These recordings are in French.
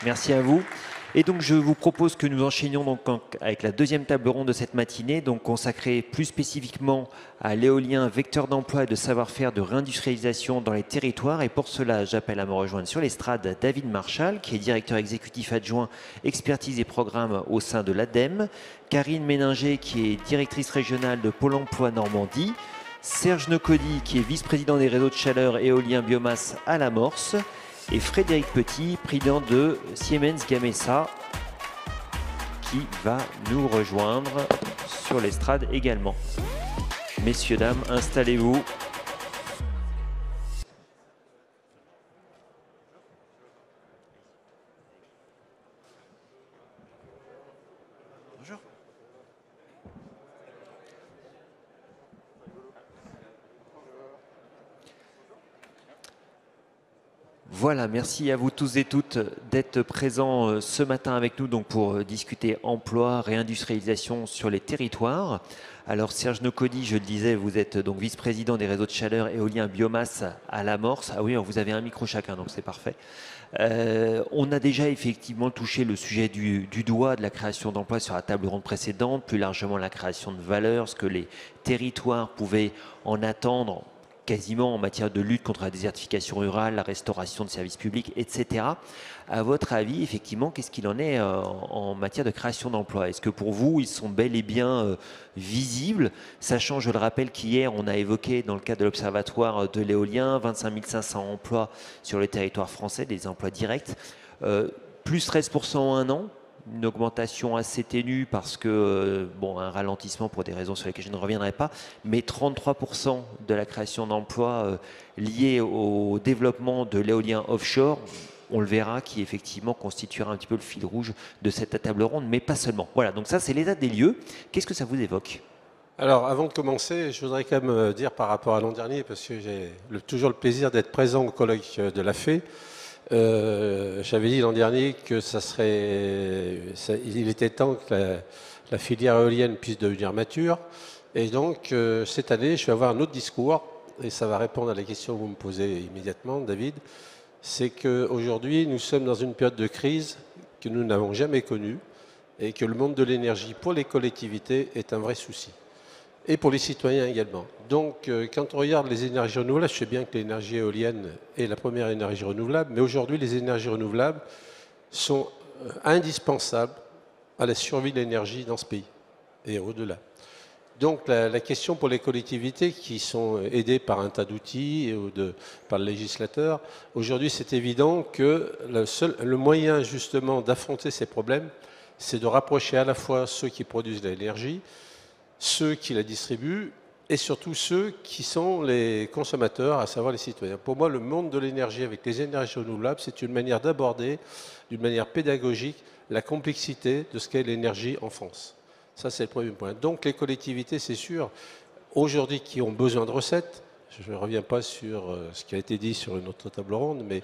Merci à vous. Et donc, je vous propose que nous enchaînions donc avec la deuxième table ronde de cette matinée, donc consacrée plus spécifiquement à l'éolien, vecteur d'emploi et de savoir-faire de réindustrialisation dans les territoires. Et pour cela, j'appelle à me rejoindre sur l'estrade David Marchal, qui est directeur exécutif adjoint expertise et programme au sein de l'ADEME, Karine Méninger, qui est directrice régionale de Pôle emploi Normandie, Serge Nocody, qui est vice-président des réseaux de chaleur éolien biomasse à l'Amorce, et Frédéric Petit, président de Siemens Gamesa, qui va nous rejoindre sur l'estrade également. Messieurs, dames, installez-vous. Bonjour. Voilà, merci à vous tous et toutes d'être présents ce matin avec nous donc pour discuter emploi, réindustrialisation sur les territoires. Alors Serge Nocody, je le disais, vous êtes donc vice-président des réseaux de chaleur éolien biomasse à l'Amorce. Ah oui, alors vous avez un micro chacun, donc c'est parfait. On a déjà effectivement touché le sujet du doigt de la création d'emplois sur la table ronde précédente, plus largement la création de valeur, ce que les territoires pouvaient en attendre quasiment en matière de lutte contre la désertification rurale, la restauration de services publics, etc. À votre avis, effectivement, qu'est-ce qu'il en est en matière de création d'emplois? Est-ce que pour vous, ils sont bel et bien visibles, sachant, je le rappelle, qu'hier, on a évoqué dans le cadre de l'Observatoire de l'éolien, 25 500 emplois sur le territoire français, des emplois directs, plus 13% en un an, une augmentation assez ténue parce que, bon, un ralentissement pour des raisons sur lesquelles je ne reviendrai pas, mais 33% de la création d'emplois liée au développement de l'éolien offshore, on le verra, qui effectivement constituera un petit peu le fil rouge de cette table ronde, mais pas seulement. Voilà, donc ça c'est l'état des lieux. Qu'est-ce que ça vous évoque? Alors, avant de commencer, je voudrais quand même dire par rapport à l'an dernier, parce que j'ai toujours le plaisir d'être présent au colloque de la FE. J'avais dit l'an dernier que il était temps que la filière éolienne puisse devenir mature. Et donc, cette année, je vais avoir un autre discours, et ça va répondre à la question que vous me posez immédiatement, David. C'est qu'aujourd'hui, nous sommes dans une période de crise que nous n'avons jamais connue, et que le monde de l'énergie pour les collectivités est un vrai souci. Et pour les citoyens également. Donc, quand on regarde les énergies renouvelables, je sais bien que l'énergie éolienne est la première énergie renouvelable, mais aujourd'hui, les énergies renouvelables sont indispensables à la survie de l'énergie dans ce pays et au-delà. Donc, la question pour les collectivités qui sont aidées par un tas d'outils par le législateur, aujourd'hui, c'est évident que le moyen justement d'affronter ces problèmes, c'est de rapprocher à la fois ceux qui produisent de l'énergie, ceux qui la distribuent et surtout ceux qui sont les consommateurs, à savoir les citoyens. Pour moi, le monde de l'énergie avec les énergies renouvelables, c'est une manière d'aborder, d'une manière pédagogique, la complexité de ce qu'est l'énergie en France. Ça, c'est le premier point. Donc, les collectivités, c'est sûr, aujourd'hui, qui ont besoin de recettes, je ne reviens pas sur ce qui a été dit sur une autre table ronde, mais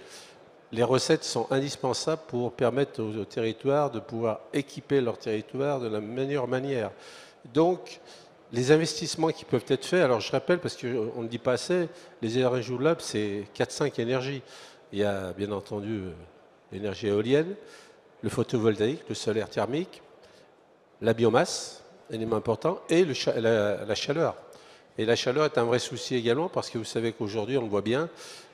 les recettes sont indispensables pour permettre aux territoires de pouvoir équiper leur territoire de la meilleure manière. Donc, les investissements qui peuvent être faits, alors je rappelle, parce qu'on ne dit pas assez, les énergies renouvelables, c'est 4-5 énergies. Il y a bien entendu l'énergie éolienne, le photovoltaïque, le solaire thermique, la biomasse, élément important, et la chaleur. Et la chaleur est un vrai souci également, parce que vous savez qu'aujourd'hui, on le voit bien,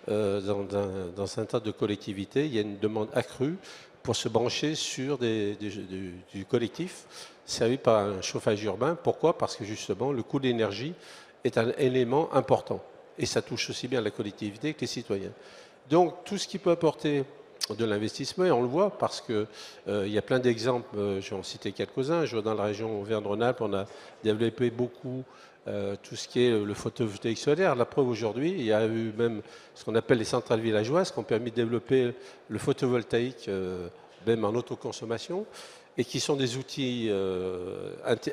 dans un tas de collectivités, il y a une demande accrue pour se brancher sur du collectif servi par un chauffage urbain. Pourquoi? Parce que justement, le coût de l'énergie est un élément important. Et ça touche aussi bien la collectivité que les citoyens. Donc, tout ce qui peut apporter de l'investissement, et on le voit parce qu'il y a plein d'exemples, je vais en citer quelques-uns. Je vois dans la région Auvergne-Rhône-Alpes, on a développé beaucoup tout ce qui est le photovoltaïque solaire. La preuve aujourd'hui, il y a eu même ce qu'on appelle les centrales villageoises qui ont permis de développer le photovoltaïque même en autoconsommation et qui sont des outils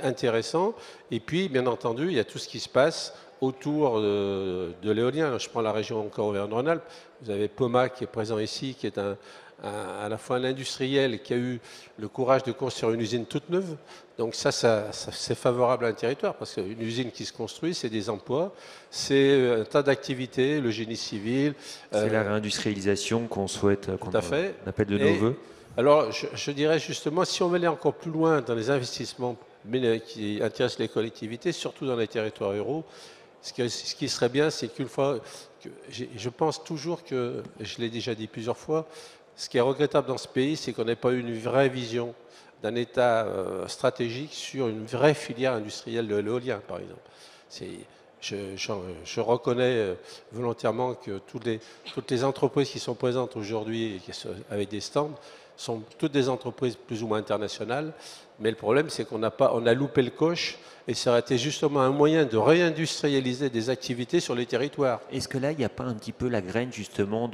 intéressants. Et puis, bien entendu, il y a tout ce qui se passe autour de l'éolien. Je prends la région encore Auvergne-Rhône-Alpes. Vous avez Poma qui est présent ici, qui est à la fois un industriel qui a eu le courage de construire une usine toute neuve. Donc ça c'est favorable à un territoire parce qu'une usine qui se construit, c'est des emplois, c'est un tas d'activités, le génie civil. C'est la réindustrialisation qu'on souhaite, qu'on appelle de nos Et voeux. Alors, je dirais justement, si on veut aller encore plus loin dans les investissements qui intéressent les collectivités, surtout dans les territoires ruraux, ce qui serait bien, c'est qu'une fois, je pense toujours que, je l'ai déjà dit plusieurs fois, ce qui est regrettable dans ce pays, c'est qu'on n'ait pas eu une vraie vision d'un État stratégique sur une vraie filière industrielle de l'éolien, par exemple. Je reconnais volontairement que toutes les entreprises qui sont présentes aujourd'hui avec des stands sont toutes des entreprises plus ou moins internationales, mais le problème c'est qu'on a loupé le coche et ça aurait été justement un moyen de réindustrialiser des activités sur les territoires. Est-ce que là, il n'y a pas un petit peu la graine justement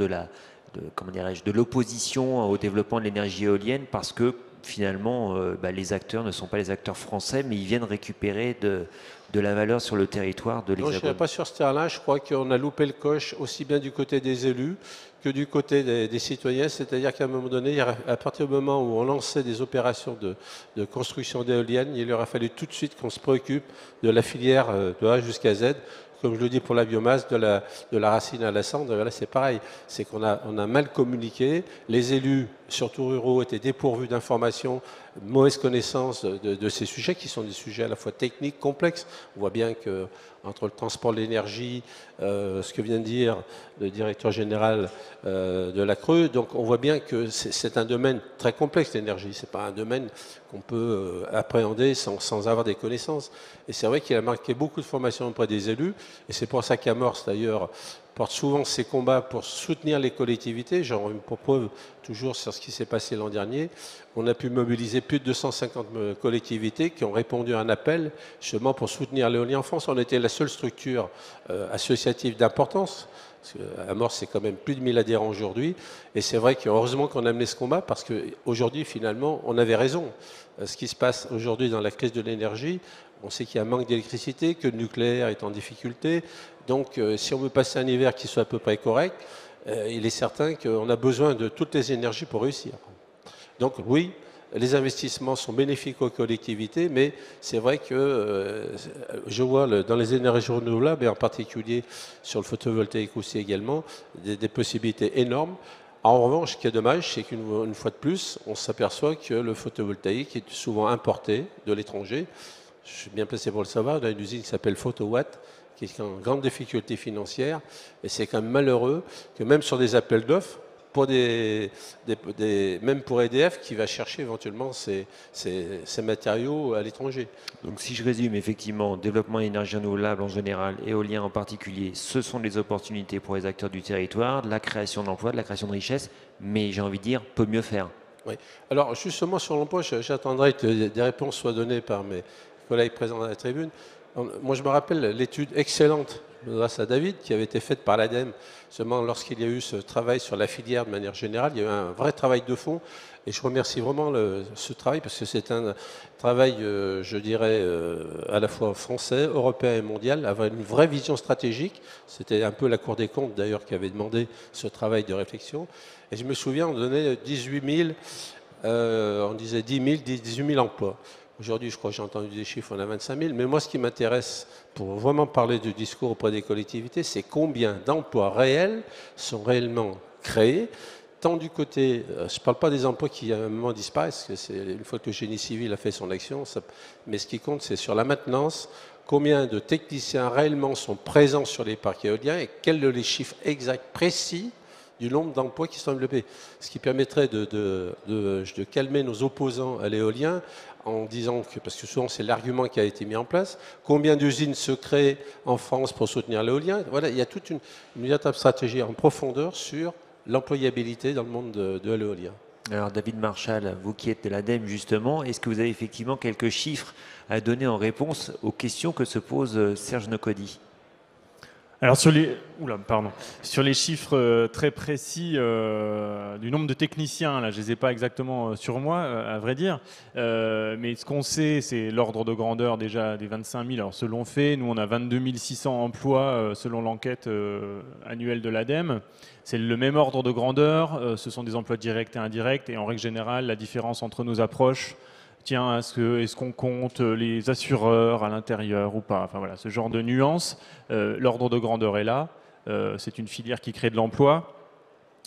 comment dirais-je, de l'opposition au développement de l'énergie éolienne parce que finalement, les acteurs ne sont pas les acteurs français, mais ils viennent récupérer de la valeur sur le territoire de l'Hexagone. Non, je ne pas sur ce terrain-là. Je crois qu'on a loupé le coche aussi bien du côté des élus que du côté des citoyens. C'est-à-dire qu'à un moment donné, à partir du moment où on lançait des opérations de construction d'éoliennes, il aurait fallu tout de suite qu'on se préoccupe de la filière de A jusqu'à Z. Comme je le dis pour la biomasse, de la racine à la cendre, là c'est pareil. C'est qu'on a mal communiqué. Les élus, surtout ruraux, étaient dépourvus d'informations, mauvaise connaissance de ces sujets qui sont des sujets à la fois techniques, complexes. On voit bien que entre le transport de l'énergie, ce que vient de dire le directeur général de la Creux, donc on voit bien que c'est un domaine très complexe, l'énergie. C'est pas un domaine qu'on peut appréhender sans avoir des connaissances. Et c'est vrai qu'il a marqué beaucoup de formations auprès des élus, et c'est pour ça qu'Amorce d'ailleurs porte souvent ses combats pour soutenir les collectivités. J'en pour preuve toujours sur ce qui s'est passé l'an dernier. On a pu mobiliser plus de 250 collectivités qui ont répondu à un appel justement pour soutenir l'éolien en France. On était la seule structure associative d'importance. Amorce, c'est quand même plus de 1000 adhérents aujourd'hui. Et c'est vrai qu'heureusement qu'on a mené ce combat parce qu'aujourd'hui, finalement, on avait raison. Ce qui se passe aujourd'hui dans la crise de l'énergie, on sait qu'il y a un manque d'électricité, que le nucléaire est en difficulté. Donc, si on veut passer un hiver qui soit à peu près correct, il est certain qu'on a besoin de toutes les énergies pour réussir. Donc, oui, les investissements sont bénéfiques aux collectivités, mais c'est vrai que je vois dans les énergies renouvelables, et en particulier sur le photovoltaïque aussi également, des possibilités énormes. En revanche, ce qui est dommage, c'est qu'une fois de plus, on s'aperçoit que le photovoltaïque est souvent importé de l'étranger. Je suis bien placé pour le savoir, dans une usine qui s'appelle Photowatt, qui est en grande difficulté financière. Et c'est quand même malheureux que même sur des appels d'offres, même pour EDF, qui va chercher éventuellement ces matériaux à l'étranger. Donc si je résume, effectivement, développement d'énergie renouvelable en général, éolien en particulier, ce sont des opportunités pour les acteurs du territoire, de la création d'emplois, de la création de richesses, mais j'ai envie de dire, peut mieux faire. Oui. Alors justement sur l'emploi, j'attendrai que des réponses soient données par mes collègues présents à la tribune. Moi je me rappelle l'étude excellente grâce à David qui avait été faite par l'ADEME seulement lorsqu'il y a eu ce travail sur la filière de manière générale. Il y a eu un vrai travail de fond et je remercie vraiment ce travail parce que c'est un travail, je dirais, à la fois français, européen et mondial, avoir une vraie vision stratégique. C'était un peu la Cour des comptes d'ailleurs qui avait demandé ce travail de réflexion. Et je me souviens, on donnait 18 000, on disait 10 000, 18 000 emplois. Aujourd'hui, je crois que j'ai entendu des chiffres, on a 25 000. Mais moi, ce qui m'intéresse pour vraiment parler du discours auprès des collectivités, c'est combien d'emplois réels sont réellement créés, tant du côté, je ne parle pas des emplois qui à un moment disparaissent, parce que c'est une fois que le génie civil a fait son action, mais ce qui compte, c'est sur la maintenance, combien de techniciens réellement sont présents sur les parcs éoliens et quels sont les chiffres exacts, précis, du nombre d'emplois qui sont développés. Ce qui permettrait de calmer nos opposants à l'éolien en disant que, parce que souvent c'est l'argument qui a été mis en place, combien d'usines se créent en France pour soutenir l'éolien. Voilà, il y a toute une véritable stratégie en profondeur sur l'employabilité dans le monde de l'éolien. Alors David Marchal, vous qui êtes de l'ADEME justement, est-ce que vous avez effectivement quelques chiffres à donner en réponse aux questions que se pose Serge Nocody ? Alors sur les chiffres très précis du nombre de techniciens, là je les ai pas exactement sur moi, à vrai dire, mais ce qu'on sait, c'est l'ordre de grandeur déjà des 25 000. Alors selon fait, nous on a 22 600 emplois selon l'enquête annuelle de l'ADEME. C'est le même ordre de grandeur, ce sont des emplois directs et indirects, et en règle générale, la différence entre nos approches, tiens, est-ce qu'on compte les assureurs à l'intérieur ou pas? Enfin voilà, ce genre de nuances. L'ordre de grandeur est là. C'est une filière qui crée de l'emploi.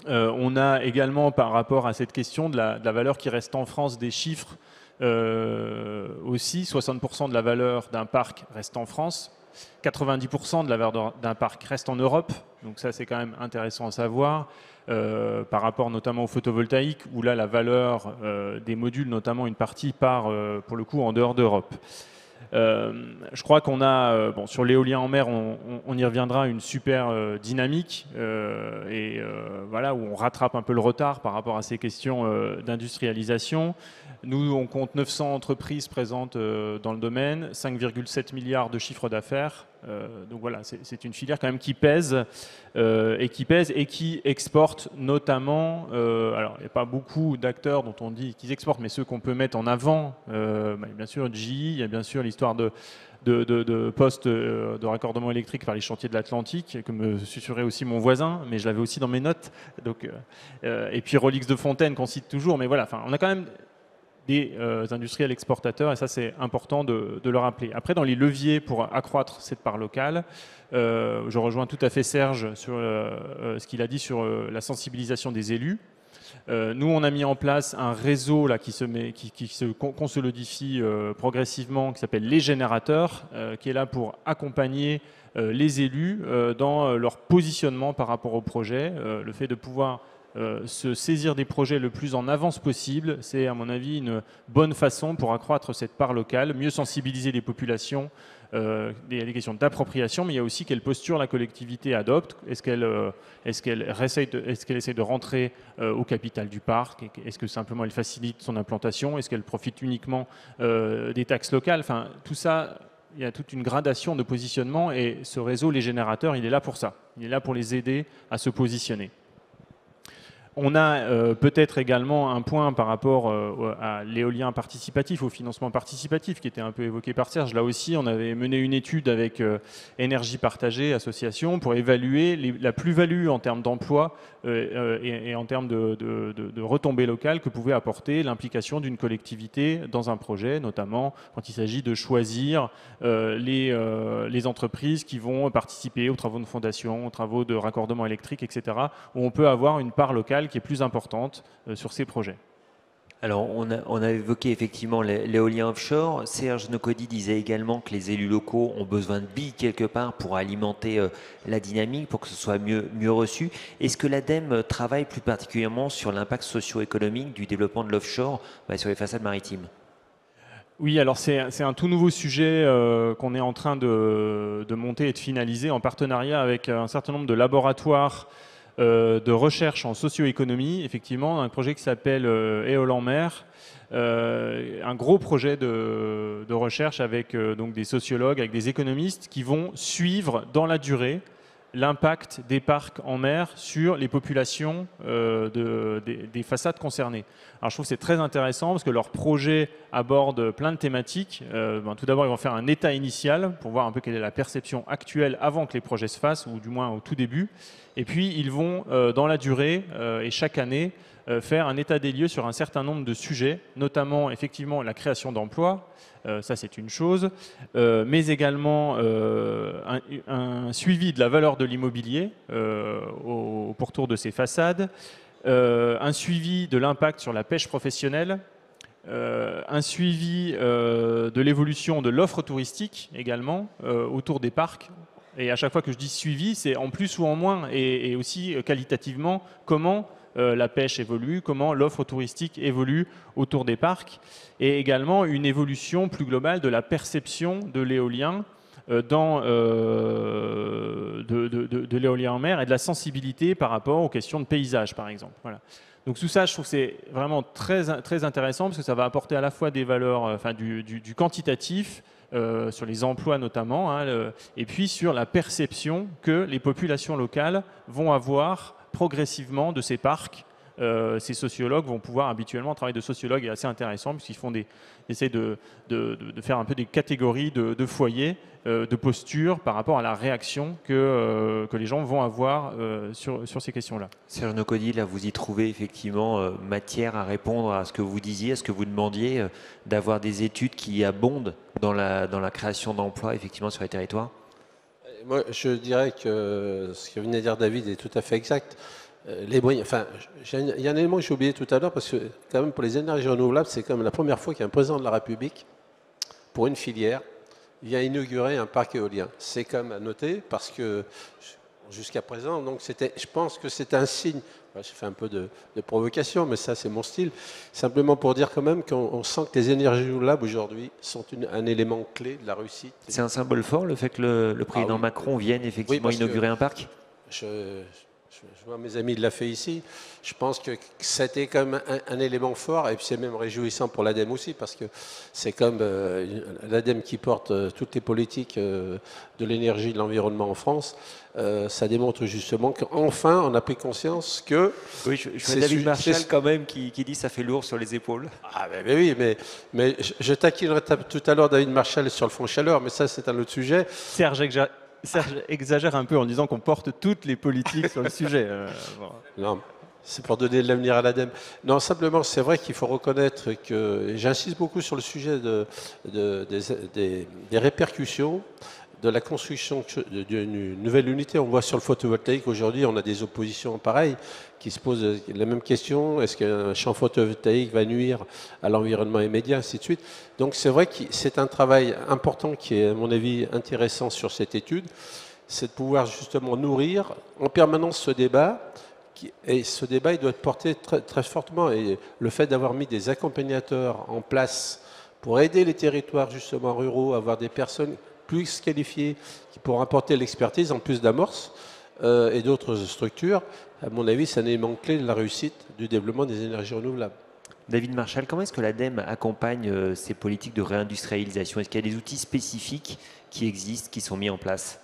On a également, par rapport à cette question de la valeur qui reste en France, des chiffres aussi. 60% de la valeur d'un parc reste en France, 90% de la valeur d'un parc reste en Europe. Donc ça, c'est quand même intéressant à savoir, par rapport notamment au photovoltaïque, où là, la valeur des modules, notamment une partie, part pour le coup en dehors d'Europe. Je crois qu'on a, bon, sur l'éolien en mer, on y reviendra, une super dynamique voilà, où on rattrape un peu le retard par rapport à ces questions d'industrialisation. Nous, on compte 900 entreprises présentes dans le domaine, 5,7 milliards de chiffre d'affaires. Donc voilà, c'est une filière quand même qui pèse et qui exporte notamment. Alors, il n'y a pas beaucoup d'acteurs dont on dit qu'ils exportent, mais ceux qu'on peut mettre en avant, bien sûr GE, il y a bien sûr l'histoire de postes de raccordement électrique par les chantiers de l'Atlantique, que me susurrait aussi mon voisin, mais je l'avais aussi dans mes notes. Donc, et puis Rolix de Fontaine qu'on cite toujours, mais voilà, enfin, on a quand même des industriels exportateurs, et ça c'est important de le rappeler. Après, dans les leviers pour accroître cette part locale, je rejoins tout à fait Serge sur ce qu'il a dit sur la sensibilisation des élus. Nous, on a mis en place un réseau là, qui se consolidifie progressivement, qui s'appelle les générateurs, qui est là pour accompagner les élus dans leur positionnement par rapport au projet, le fait de pouvoir se saisir des projets le plus en avance possible, c'est à mon avis une bonne façon pour accroître cette part locale, mieux sensibiliser les populations, des questions d'appropriation, mais il y a aussi quelle posture la collectivité adopte. Est-ce qu'elle essaie de rentrer au capital du parc? Est-ce que simplement elle facilite son implantation? Est-ce qu'elle profite uniquement des taxes locales? Enfin, tout ça, il y a toute une gradation de positionnement, et ce réseau, les générateurs, il est là pour ça. Il est là pour les aider à se positionner. On a peut-être également un point par rapport à l'éolien participatif, au financement participatif, qui était un peu évoqué par Serge. Là aussi, on avait mené une étude avec Énergie Partagée, association, pour évaluer la plus-value en termes d'emploi et en termes de retombées locales que pouvait apporter l'implication d'une collectivité dans un projet, notamment quand il s'agit de choisir les entreprises qui vont participer aux travaux de fondation, aux travaux de raccordement électrique, etc., où on peut avoir une part locale qui est plus importante sur ces projets. Alors, on a évoqué effectivement l'éolien offshore. Serge Nocody disait également que les élus locaux ont besoin de billes quelque part pour alimenter la dynamique, pour que ce soit mieux reçu. Est-ce que l'ADEME travaille plus particulièrement sur l'impact socio-économique du développement de l'offshore sur les façades maritimes ? Oui, alors c'est un tout nouveau sujet qu'on est en train de monter et de finaliser en partenariat avec un certain nombre de laboratoires de recherche en socio-économie, effectivement, un projet qui s'appelle Éole en mer, un gros projet de recherche avec donc des sociologues, avec des économistes qui vont suivre dans la durée l'impact des parcs en mer sur les populations des façades concernées. Alors je trouve que c'est très intéressant parce que leur projet aborde plein de thématiques. Tout d'abord, ils vont faire un état initial pour voir un peu quelle est la perception actuelle avant que les projets se fassent, ou du moins au tout début. Et puis, ils vont, dans la durée et chaque année, faire un état des lieux sur un certain nombre de sujets, notamment effectivement la création d'emplois, ça c'est une chose, mais également un suivi de la valeur de l'immobilier au pourtour de ces façades, un suivi de l'impact sur la pêche professionnelle, un suivi de l'évolution de l'offre touristique également autour des parcs. Et à chaque fois que je dis suivi, c'est en plus ou en moins, et aussi qualitativement, comment la pêche évolue, comment l'offre touristique évolue autour des parcs, et également une évolution plus globale de la perception de l'éolien de l'éolien en mer et de la sensibilité par rapport aux questions de paysage, par exemple. Voilà. Donc tout ça, je trouve que c'est vraiment très, très intéressant parce que ça va apporter à la fois des valeurs, du quantitatif, sur les emplois notamment, et puis sur la perception que les populations locales vont avoir progressivement de ces parcs. Ces sociologues vont pouvoir habituellement, un travail de sociologue est assez intéressant puisqu'ils essaient de faire un peu des catégories de foyers, de postures par rapport à la réaction que les gens vont avoir sur ces questions-là. Serge Nocody, là vous y trouvez effectivement matière à répondre à ce que vous disiez, à ce que vous demandiez, d'avoir des études qui abondent dans la création d'emplois effectivement sur les territoires? Moi, je dirais que ce que venait de dire David est tout à fait exact. les moyens. Enfin, il y a un élément que j'ai oublié tout à l'heure, parce que quand même pour les énergies renouvelables, c'est quand même la première fois qu'un président de la République, pour une filière, vient inaugurer un parc éolien. C'est quand même à noter, parce que jusqu'à présent, donc je pense que c'est un signe. J'ai fait un peu de provocation, mais ça c'est mon style. Simplement pour dire quand même qu'on sent que les énergies renouvelables aujourd'hui sont un élément clé de la réussite. C'est un symbole fort le fait que le président Macron vienne effectivement inaugurer un parc. Je vois mes amis de l'a fait ici. Je pense que c'était quand même un élément fort, et puis c'est même réjouissant pour l'ADEME aussi, parce que c'est comme l'ADEME qui porte toutes les politiques de l'énergie et de l'environnement en France. Ça démontre justement qu'enfin on a pris conscience que... Oui, je vois David Marchal quand même qui dit ça fait lourd sur les épaules. Ah ben oui, mais je taquinerai tout à l'heure David Marchal sur le fonds chaleur, mais ça c'est un autre sujet. Serge exagère un peu en disant qu'on porte toutes les politiques sur le sujet. Bon. Non, c'est pour donner de l'avenir à l'ADEME. Non, simplement, c'est vrai qu'il faut reconnaître que... J'insiste beaucoup sur le sujet des répercussions de la construction d'une nouvelle unité. On voit sur le photovoltaïque, aujourd'hui, on a des oppositions pareilles qui se posent la même question. Est-ce qu'un champ photovoltaïque va nuire à l'environnement immédiat, ainsi de suite. Donc c'est vrai que c'est un travail important qui est, à mon avis, intéressant sur cette étude. C'est de pouvoir justement nourrir en permanence ce débat. Et ce débat, il doit être porté très, très fortement. Et le fait d'avoir mis des accompagnateurs en place pour aider les territoires justement ruraux à avoir des personnes plus qualifiés qui pourront apporter l'expertise en plus d'Amorce et d'autres structures, à mon avis, c'est un élément clé de la réussite du développement des énergies renouvelables. David Marchal, comment est-ce que l'ADEME accompagne ces politiques de réindustrialisation? Est-ce qu'il y a des outils spécifiques qui existent, qui sont mis en place?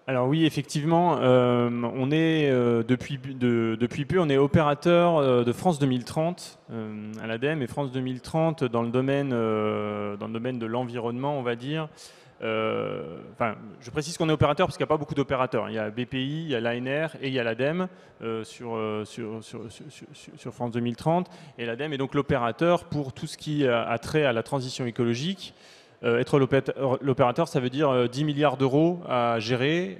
Alors oui, effectivement, on est depuis peu, on est opérateur de France 2030 à l'ADEME, et France 2030 dans le domaine de l'environnement, on va dire. Je précise qu'on est opérateur parce qu'il n'y a pas beaucoup d'opérateurs. Il y a BPI, il y a l'ANR et il y a l'ADEME sur France 2030. Et l'ADEME est donc l'opérateur pour tout ce qui a trait à la transition écologique. Être l'opérateur, ça veut dire 10 milliards d'euros à gérer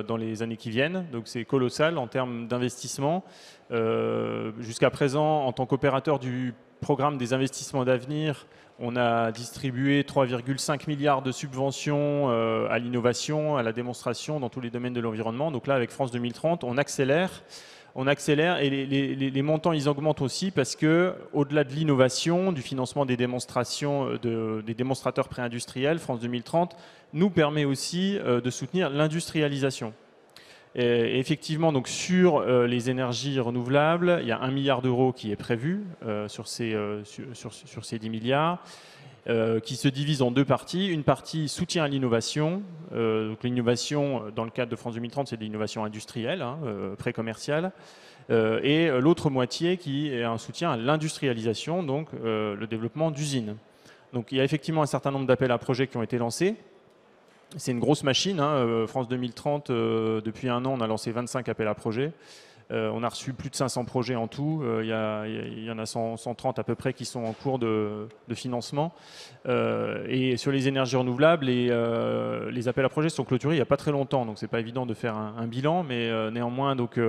dans les années qui viennent. Donc c'est colossal en termes d'investissement. Jusqu'à présent, en tant qu'opérateur du programme des investissements d'avenir, on a distribué 3,5 milliards de subventions à l'innovation, à la démonstration dans tous les domaines de l'environnement. Donc là, avec France 2030, on accélère et les montants, ils augmentent aussi parce que, au-delà de l'innovation, du financement des démonstrations, des démonstrateurs préindustriels, France 2030 nous permet aussi de soutenir l'industrialisation. Et effectivement, donc sur les énergies renouvelables, il y a 1 milliard d'euros qui est prévu sur ces 10 milliards. Qui se divise en deux parties. Une partie soutien à l'innovation. Donc l'innovation, dans le cadre de France 2030, c'est de l'innovation industrielle, pré-commerciale. Et l'autre moitié qui est un soutien à l'industrialisation, donc le développement d'usines. Donc il y a effectivement un certain nombre d'appels à projets qui ont été lancés. C'est une grosse machine. France 2030, depuis un an, on a lancé 25 appels à projets. On a reçu plus de 500 projets en tout. Il y en a 130 à peu près qui sont en cours de financement. Et sur les énergies renouvelables, les appels à projets sont clôturés il n'y a pas très longtemps. Donc, ce n'est pas évident de faire un bilan. Mais néanmoins, donc,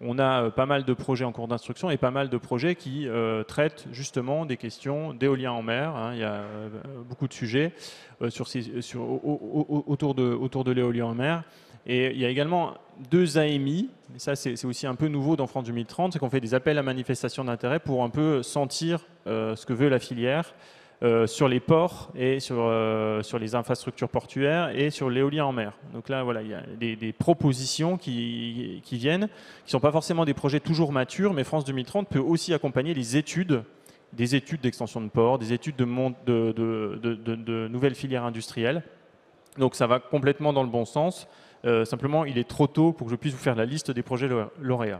on a pas mal de projets en cours d'instruction et pas mal de projets qui traitent justement des questions d'éolien en mer. Il y a beaucoup de sujets autour de l'éolien en mer. Et il y a également 2 AMI, et ça c'est aussi un peu nouveau dans France 2030, c'est qu'on fait des appels à manifestation d'intérêt pour un peu sentir ce que veut la filière sur les ports et sur les infrastructures portuaires et sur l'éolien en mer. Donc là, voilà, il y a des propositions qui viennent, qui ne sont pas forcément des projets toujours matures, mais France 2030 peut aussi accompagner des études d'extension de ports, des études de nouvelles filières industrielles. Donc ça va complètement dans le bon sens. Simplement, il est trop tôt pour que je puisse vous faire la liste des projets lauréats.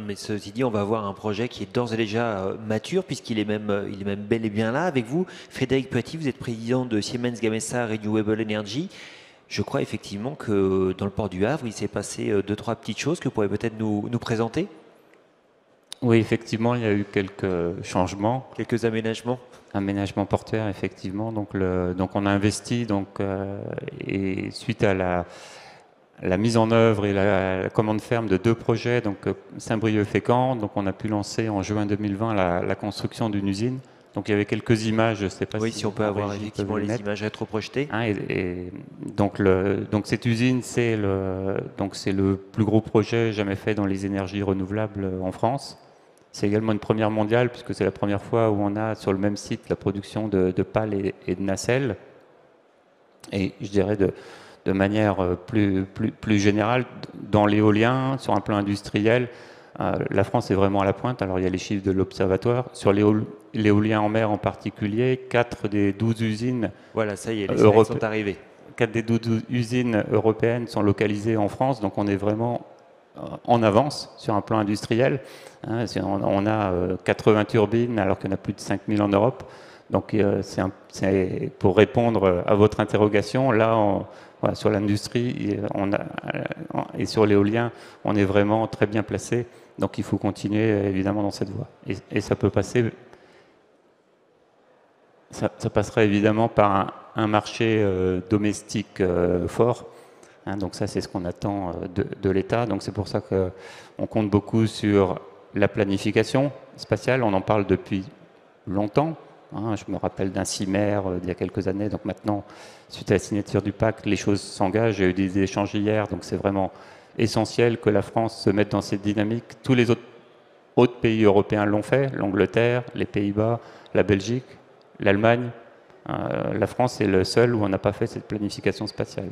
Mais ceci dit, on va avoir un projet qui est d'ores et déjà mature, puisqu'il est même bel et bien là avec vous. Frédéric Petit, vous êt président de Siemens Gamesa Renewable Energy. Je crois effectivement que dans le port du Havre, il s'est passé 2-3 petites choses que vous pourrez peut-être nous présenter. Oui, effectivement, il y a eu quelques changements. Quelques aménagements. Aménagements portuaires, effectivement. Donc on a investi, et suite à la mise en œuvre et la commande ferme de 2 projets, donc Saint-Brieuc et Fécamp. Donc on a pu lancer en juin 2020 la construction d'une usine. Donc il y avait quelques images, je ne sais pas Oui, si on peut avoir effectivement les images rétroprojetées. Hein, donc cette usine, c'est le plus gros projet jamais fait dans les énergies renouvelables en France. C'est également une première mondiale, puisque c'est la première fois où on a sur le même site la production de pales et de nacelles. Et je dirais de manière plus générale, dans l'éolien, sur un plan industriel, la France est vraiment à la pointe. Alors il y a les chiffres de l'Observatoire. Sur l'éolien en mer en particulier, 4 des 12 usines voilà, ça y est, les slides sont arrivés. 4 des 12 usines européennes sont localisées en France, donc on est vraiment en avance sur un plan industriel. Hein, on a 80 turbines alors qu'il y en a plus de 5000 en Europe. Donc c'est pour répondre à votre interrogation, là, voilà, sur l'industrie et sur l'éolien, on est vraiment très bien placé. Donc il faut continuer évidemment dans cette voie. Et ça peut passer, ça passera évidemment par un marché domestique fort. Hein, donc ça, c'est ce qu'on attend de l'État. Donc c'est pour ça qu'on compte beaucoup sur la planification spatiale. On en parle depuis longtemps. Hein, je me rappelle d'un CIMER d'il y a quelques années. Donc maintenant, suite à la signature du pacte, les choses s'engagent. J'ai eu des échanges hier. Donc c'est vraiment essentiel que la France se mette dans cette dynamique. Tous les autres pays européens l'ont fait. L'Angleterre, les Pays-Bas, la Belgique, l'Allemagne. La France est le seul où on n'a pas fait cette planification spatiale.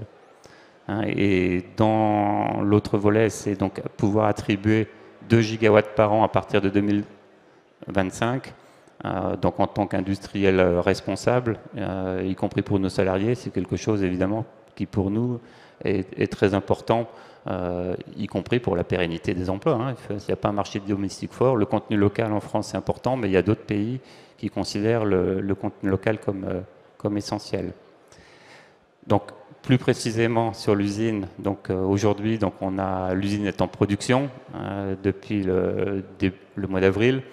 Et dans l'autre volet, c'est donc pouvoir attribuer 2 gigawatts par an à partir de 2025. Donc en tant qu'industriel responsable, y compris pour nos salariés, c'est quelque chose évidemment qui pour nous est très important, y compris pour la pérennité des emplois. Hein. Il n'y a pas un marché domestique fort. Le contenu local en France c'est important, mais il y a d'autres pays qui considèrent le contenu local comme essentiel. Donc plus précisément sur l'usine, donc aujourd'hui, donc l'usine est en production depuis le mois d'avril.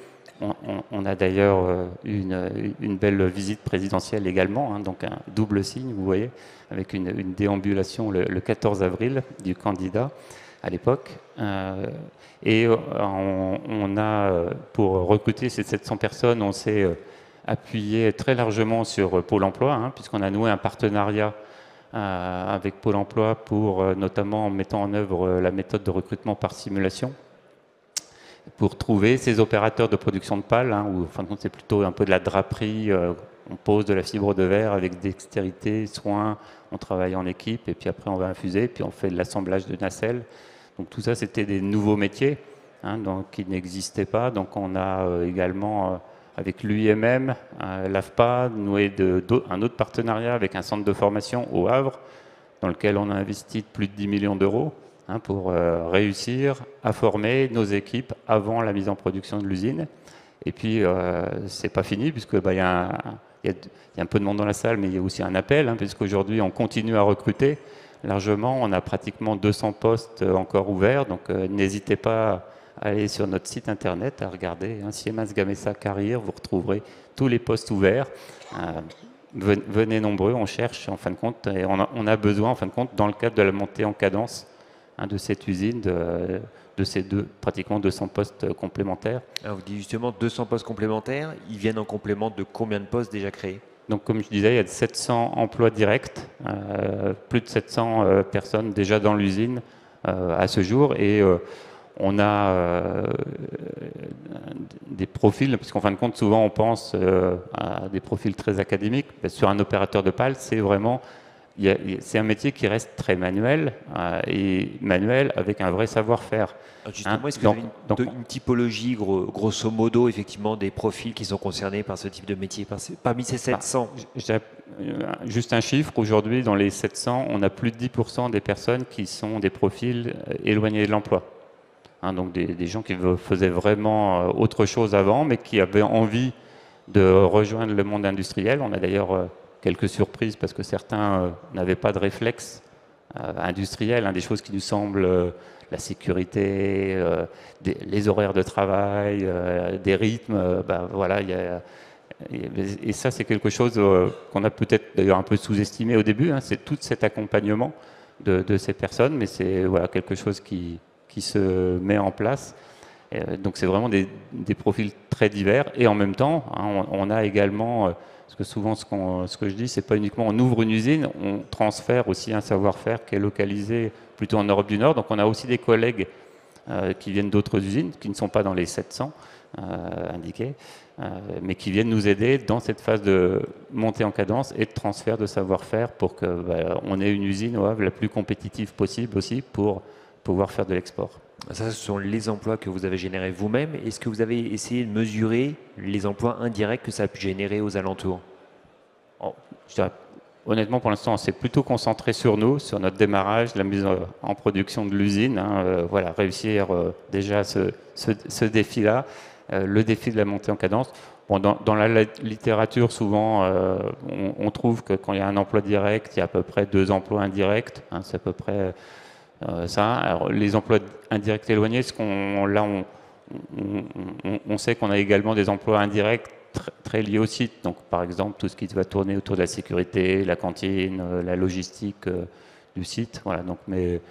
On a d'ailleurs une belle visite présidentielle également, hein, donc un double signe, vous voyez, avec une déambulation le 14 avril du candidat à l'époque. Et on a, pour recruter ces 700 personnes, on s'est appuyé très largement sur Pôle emploi, hein, puisqu'on a noué un partenariat avec Pôle emploi pour notamment en mettant en œuvre la méthode de recrutement par simulation pour trouver ces opérateurs de production de pales, hein, où en fin de compte c'est plutôt un peu de la draperie, on pose de la fibre de verre avec dextérité, soin, on travaille en équipe et puis après on va infuser, puis on fait de l'assemblage de nacelles. Donc tout ça c'était des nouveaux métiers, hein, donc, qui n'existaient pas. Donc on a également avec l'UIMM, l'AFPA, noué un autre partenariat avec un centre de formation au Havre, dans lequel on a investi plus de 10 millions d'euros hein, pour réussir à former nos équipes avant la mise en production de l'usine. Et puis, c'est pas fini, puisque il y a un peu de monde dans la salle, mais il y a aussi un appel, hein, puisqu'aujourd'hui, on continue à recruter largement. On a pratiquement 200 postes encore ouverts, donc n'hésitez pas à aller sur notre site internet, à regarder hein, Siemens Gamesa Carrière, vous retrouverez tous les postes ouverts. Venez nombreux, on cherche en fin de compte, et on a besoin en fin de compte, dans le cadre de la montée en cadence hein, de cette usine, de ces pratiquement 200 postes complémentaires. Alors vous dites justement 200 postes complémentaires, ils viennent en complément de combien de postes déjà créés? Donc comme je disais, il y a 700 emplois directs, plus de 700 personnes déjà dans l'usine à ce jour, et on a des profils, puisqu'en fin de compte, souvent on pense à des profils très académiques. Sur un opérateur de pales, c'est vraiment, c'est un métier qui reste très manuel, et manuel avec un vrai savoir-faire. Justement, hein, est-ce que vous avez une typologie, grosso modo, effectivement, des profils qui sont concernés par ce type de métier, parmi ces 700? Juste un chiffre, aujourd'hui, dans les 700, on a plus de 10% des personnes qui sont des profils éloignés de l'emploi. Hein, donc des gens qui faisaient vraiment autre chose avant, mais qui avaient envie de rejoindre le monde industriel. On a d'ailleurs quelques surprises parce que certains n'avaient pas de réflexe industriel, hein, des choses qui nous semblent la sécurité, les horaires de travail, des rythmes. Voilà, et ça, c'est quelque chose qu'on a peut-être d'ailleurs un peu sous-estimé au début. Hein, c'est tout cet accompagnement de ces personnes, mais c'est voilà, quelque chose qui se met en place. Donc c'est vraiment des profils très divers, et en même temps, hein, on a également, parce que souvent ce que je dis, c'est pas uniquement on ouvre une usine, on transfère aussi un savoir-faire qui est localisé plutôt en Europe du Nord. Donc on a aussi des collègues qui viennent d'autres usines, qui ne sont pas dans les 700 indiqués, mais qui viennent nous aider dans cette phase de montée en cadence et de transfert de savoir-faire pour qu'on ait une usine au Havre la plus compétitive possible aussi pour pouvoir faire de l'export. Ça, ce sont les emplois que vous avez générés vous-même. Est-ce que vous avez essayé de mesurer les emplois indirects que ça a pu générer aux alentours? Je dirais, honnêtement, pour l'instant, on s'est plutôt concentré sur nous, sur notre démarrage, la mise en production de l'usine. Hein, voilà, réussir déjà ce défi-là, le défi de la montée en cadence. Bon, dans la littérature, souvent, on trouve que quand il y a un emploi direct, il y a à peu près 2 emplois indirects. Hein, c'est à peu près ça. Alors, les emplois indirects éloignés, on sait qu'on a également des emplois indirects très liés au site. Donc, par exemple, tout ce qui va tourner autour de la sécurité, la cantine, la logistique du site. Voilà. Donc, mais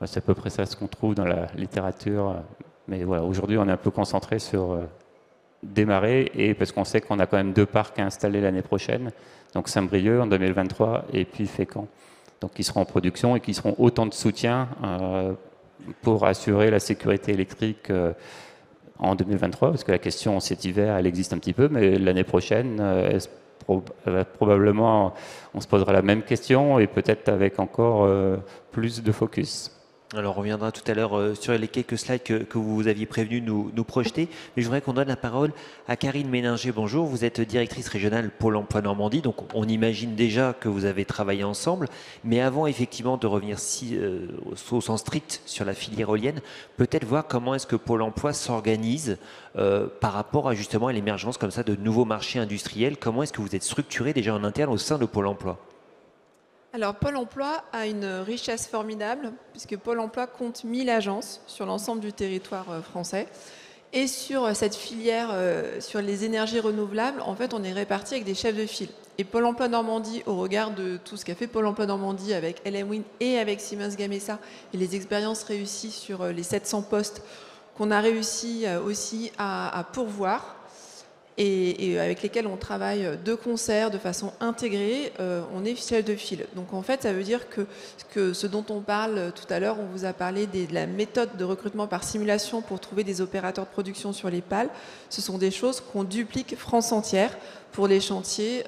c'est à peu près ça ce qu'on trouve dans la littérature. Mais voilà, aujourd'hui, on est un peu concentré sur démarrer, et parce qu'on sait qu'on a quand même 2 parcs à installer l'année prochaine. Donc, Saint-Brieuc en 2023 et puis Fécamp. Donc, qui seront en production et qui seront autant de soutien pour assurer la sécurité électrique en 2023, parce que la question cet hiver, elle existe un petit peu, mais l'année prochaine, probablement, on se posera la même question, et peut-être avec encore plus de focus. Alors on reviendra tout à l'heure sur les quelques slides que vous aviez prévenu nous projeter, mais je voudrais qu'on donne la parole à Karine Méninger. Bonjour, vous êtes directrice régionale Pôle emploi Normandie, donc on imagine déjà que vous avez travaillé ensemble, mais avant effectivement de revenir au sens strict sur la filière éolienne, peut-être voir comment est-ce que Pôle emploi s'organise par rapport à justement à l'émergence comme ça de nouveaux marchés industriels. Comment est-ce que vous êtes structuré déjà en interne au sein de Pôle emploi? Alors Pôle emploi a une richesse formidable, puisque Pôle emploi compte 1000 agences sur l'ensemble du territoire français. Et sur cette filière, sur les énergies renouvelables, en fait, on est répartis avec des chefs de file. Et Pôle emploi Normandie, au regard de tout ce qu'a fait Pôle emploi Normandie avec LM Wind et avec Siemens Gamesa, et les expériences réussies sur les 700 postes qu'on a réussi aussi à pourvoir, et avec lesquels on travaille de concert, de façon intégrée, on est chef de file. Donc en fait, ça veut dire que ce dont on parle tout à l'heure, on vous a parlé de la méthode de recrutement par simulation pour trouver des opérateurs de production sur les pales. Ce sont des choses qu'on duplique France entière pour les chantiers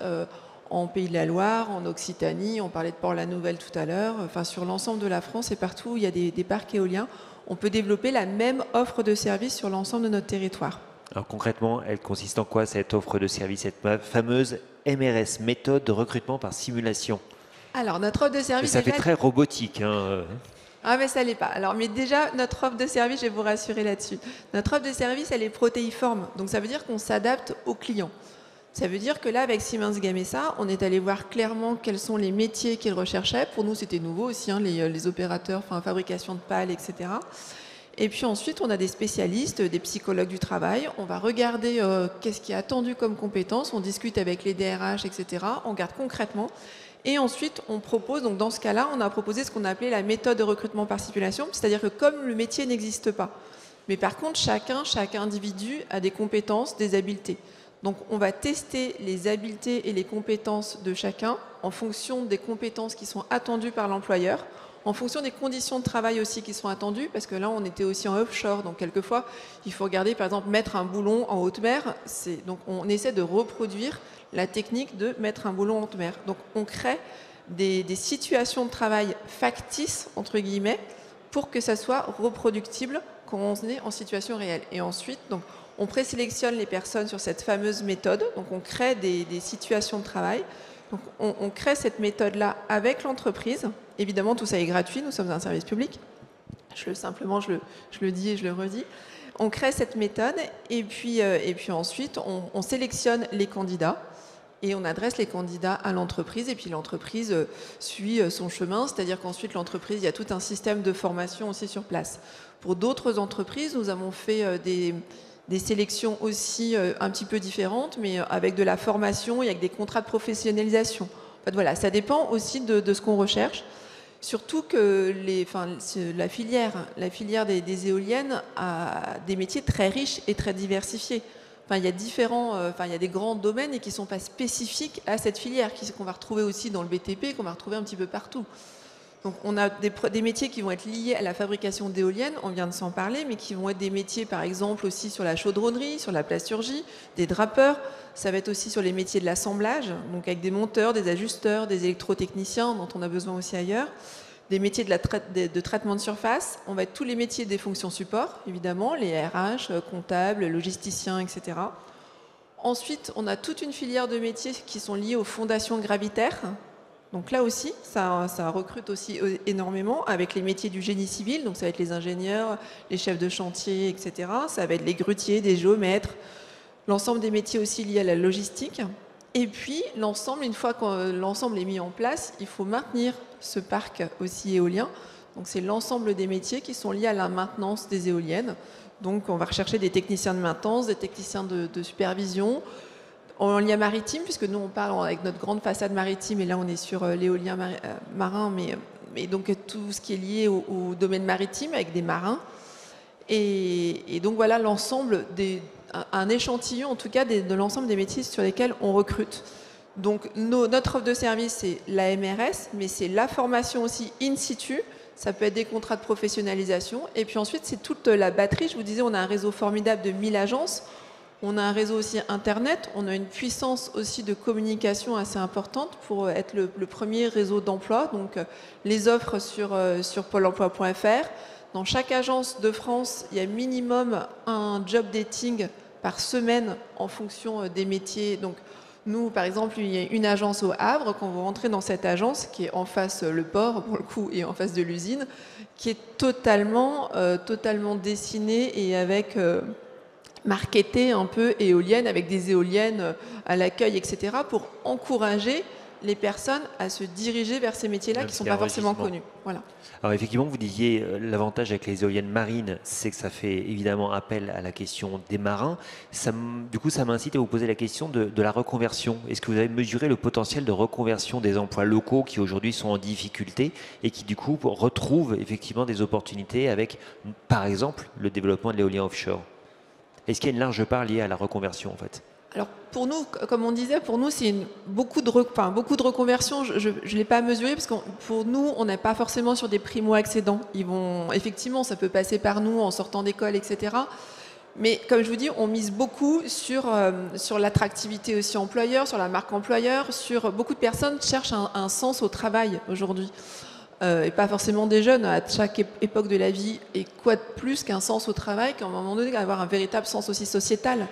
en Pays de la Loire, en Occitanie, on parlait de Port-la-Nouvelle tout à l'heure, enfin sur l'ensemble de la France et partout où il y a des parcs éoliens, on peut développer la même offre de service sur l'ensemble de notre territoire. Alors concrètement, elle consiste en quoi cette offre de service, cette fameuse MRS, méthode de recrutement par simulation? Alors notre offre de service... Ça fait très robotique. Hein. Ah mais ça l'est pas. Alors mais déjà notre offre de service, je vais vous rassurer là-dessus. Notre offre de service, elle est protéiforme, donc ça veut dire qu'on s'adapte aux clients. Ça veut dire que là, avec Siemens Gamesa, on est allé voir clairement quels sont les métiers qu'ils recherchaient. Pour nous, c'était nouveau aussi, hein, les opérateurs, enfin fabrication de pales, etc. Et puis ensuite, on a des spécialistes, des psychologues du travail. On va regarder qu'est-ce qui est attendu comme compétences. On discute avec les DRH, etc. On regarde concrètement. Et ensuite, on propose, donc dans ce cas-là, on a proposé ce qu'on a appelé la méthode de recrutement par simulation. C'est-à-dire que comme le métier n'existe pas, mais par contre, chaque individu a des compétences, des habiletés. Donc, on va tester les habiletés et les compétences de chacun en fonction des compétences qui sont attendues par l'employeur, en fonction des conditions de travail aussi qui sont attendues, parce que là, on était aussi en offshore, donc quelquefois, il faut regarder, par exemple, mettre un boulon en haute mer. Donc, on essaie de reproduire la technique de mettre un boulon en haute mer. Donc, on crée des situations de travail factices, entre guillemets, pour que ça soit reproductible quand on est en situation réelle. Et ensuite, donc, on présélectionne les personnes sur cette fameuse méthode. Donc, on crée des situations de travail. Donc, on crée cette méthode-là avec l'entreprise. Évidemment, tout ça est gratuit. Nous sommes un service public. Je le dis et je le redis. On crée cette méthode et puis ensuite, on sélectionne les candidats et on adresse les candidats à l'entreprise. Et puis, l'entreprise suit son chemin. C'est-à-dire qu'ensuite, l'entreprise, il y a tout un système de formation aussi sur place. Pour d'autres entreprises, nous avons fait des sélections aussi un petit peu différentes, mais avec de la formation et avec des contrats de professionnalisation. En fait, voilà, ça dépend aussi de ce qu'on recherche. Surtout que la filière des éoliennes a des métiers très riches et très diversifiés. Il y a des grands domaines et qui ne sont pas spécifiques à cette filière, qu'on va retrouver aussi dans le BTP, qu'on va retrouver un petit peu partout. Donc on a des métiers qui vont être liés à la fabrication d'éoliennes, on vient de s'en parler, mais qui vont être des métiers par exemple aussi sur la chaudronnerie, sur la plasturgie, des drapeurs. Ça va être aussi sur les métiers de l'assemblage, donc avec des monteurs, des ajusteurs, des électrotechniciens dont on a besoin aussi ailleurs. Des métiers de traitement de surface. On va être tous les métiers des fonctions support, évidemment, les RH, comptables, logisticiens, etc. Ensuite, on a toute une filière de métiers qui sont liés aux fondations gravitaires. Donc là aussi, ça recrute aussi énormément avec les métiers du génie civil. Donc ça va être les ingénieurs, les chefs de chantier, etc. Ça va être les grutiers, des géomètres, l'ensemble des métiers aussi liés à la logistique. Et puis l'ensemble, une fois que l'ensemble est mis en place, il faut maintenir ce parc aussi éolien. Donc c'est l'ensemble des métiers qui sont liés à la maintenance des éoliennes. Donc on va rechercher des techniciens de maintenance, des techniciens de supervision, en lien maritime, puisque nous on parle avec notre grande façade maritime, et là on est sur l'éolien marin, mais donc tout ce qui est lié au domaine maritime avec des marins. Et donc voilà l'ensemble un échantillon en tout cas de l'ensemble des métiers sur lesquels on recrute. Donc notre offre de service c'est la MRS, mais c'est la formation aussi in situ. Ça peut être des contrats de professionnalisation. Et puis ensuite c'est toute la batterie. Je vous disais on a un réseau formidable de 1000 agences. On a un réseau aussi Internet, on a une puissance aussi de communication assez importante pour être le premier réseau d'emploi. Donc les offres sur pôle emploi.fr. Dans chaque agence de France, il y a minimum un job dating par semaine en fonction des métiers. Donc nous, par exemple, il y a une agence au Havre. Quand vous rentrez dans cette agence, qui est en face le port, pour le coup, et en face de l'usine, qui est totalement dessinée et avec... marketée un peu éolienne, avec des éoliennes à l'accueil, etc., pour encourager les personnes à se diriger vers ces métiers-là qui ne sont pas forcément connus. Voilà. Alors effectivement, vous disiez l'avantage avec les éoliennes marines, c'est que ça fait évidemment appel à la question des marins. Du coup, ça m'incite à vous poser la question de la reconversion. Est-ce que vous avez mesuré le potentiel de reconversion des emplois locaux qui aujourd'hui sont en difficulté et qui du coup retrouvent effectivement des opportunités avec, par exemple, le développement de l'éolien offshore? Est-ce qu'il y a une large part liée à la reconversion en fait? Alors pour nous, comme on disait, pour nous c'est beaucoup de reconversions. Je ne l'ai pas mesuré parce que pour nous, on n'est pas forcément sur des primo-accédants. Effectivement, ça peut passer par nous en sortant d'école, etc. Mais comme je vous dis, on mise beaucoup sur l'attractivité aussi employeur, sur la marque employeur, beaucoup de personnes cherchent un sens au travail aujourd'hui. Et pas forcément des jeunes, à chaque époque de la vie, et quoi de plus qu'un sens au travail, qu'à un moment donné, avoir un véritable sens aussi sociétal.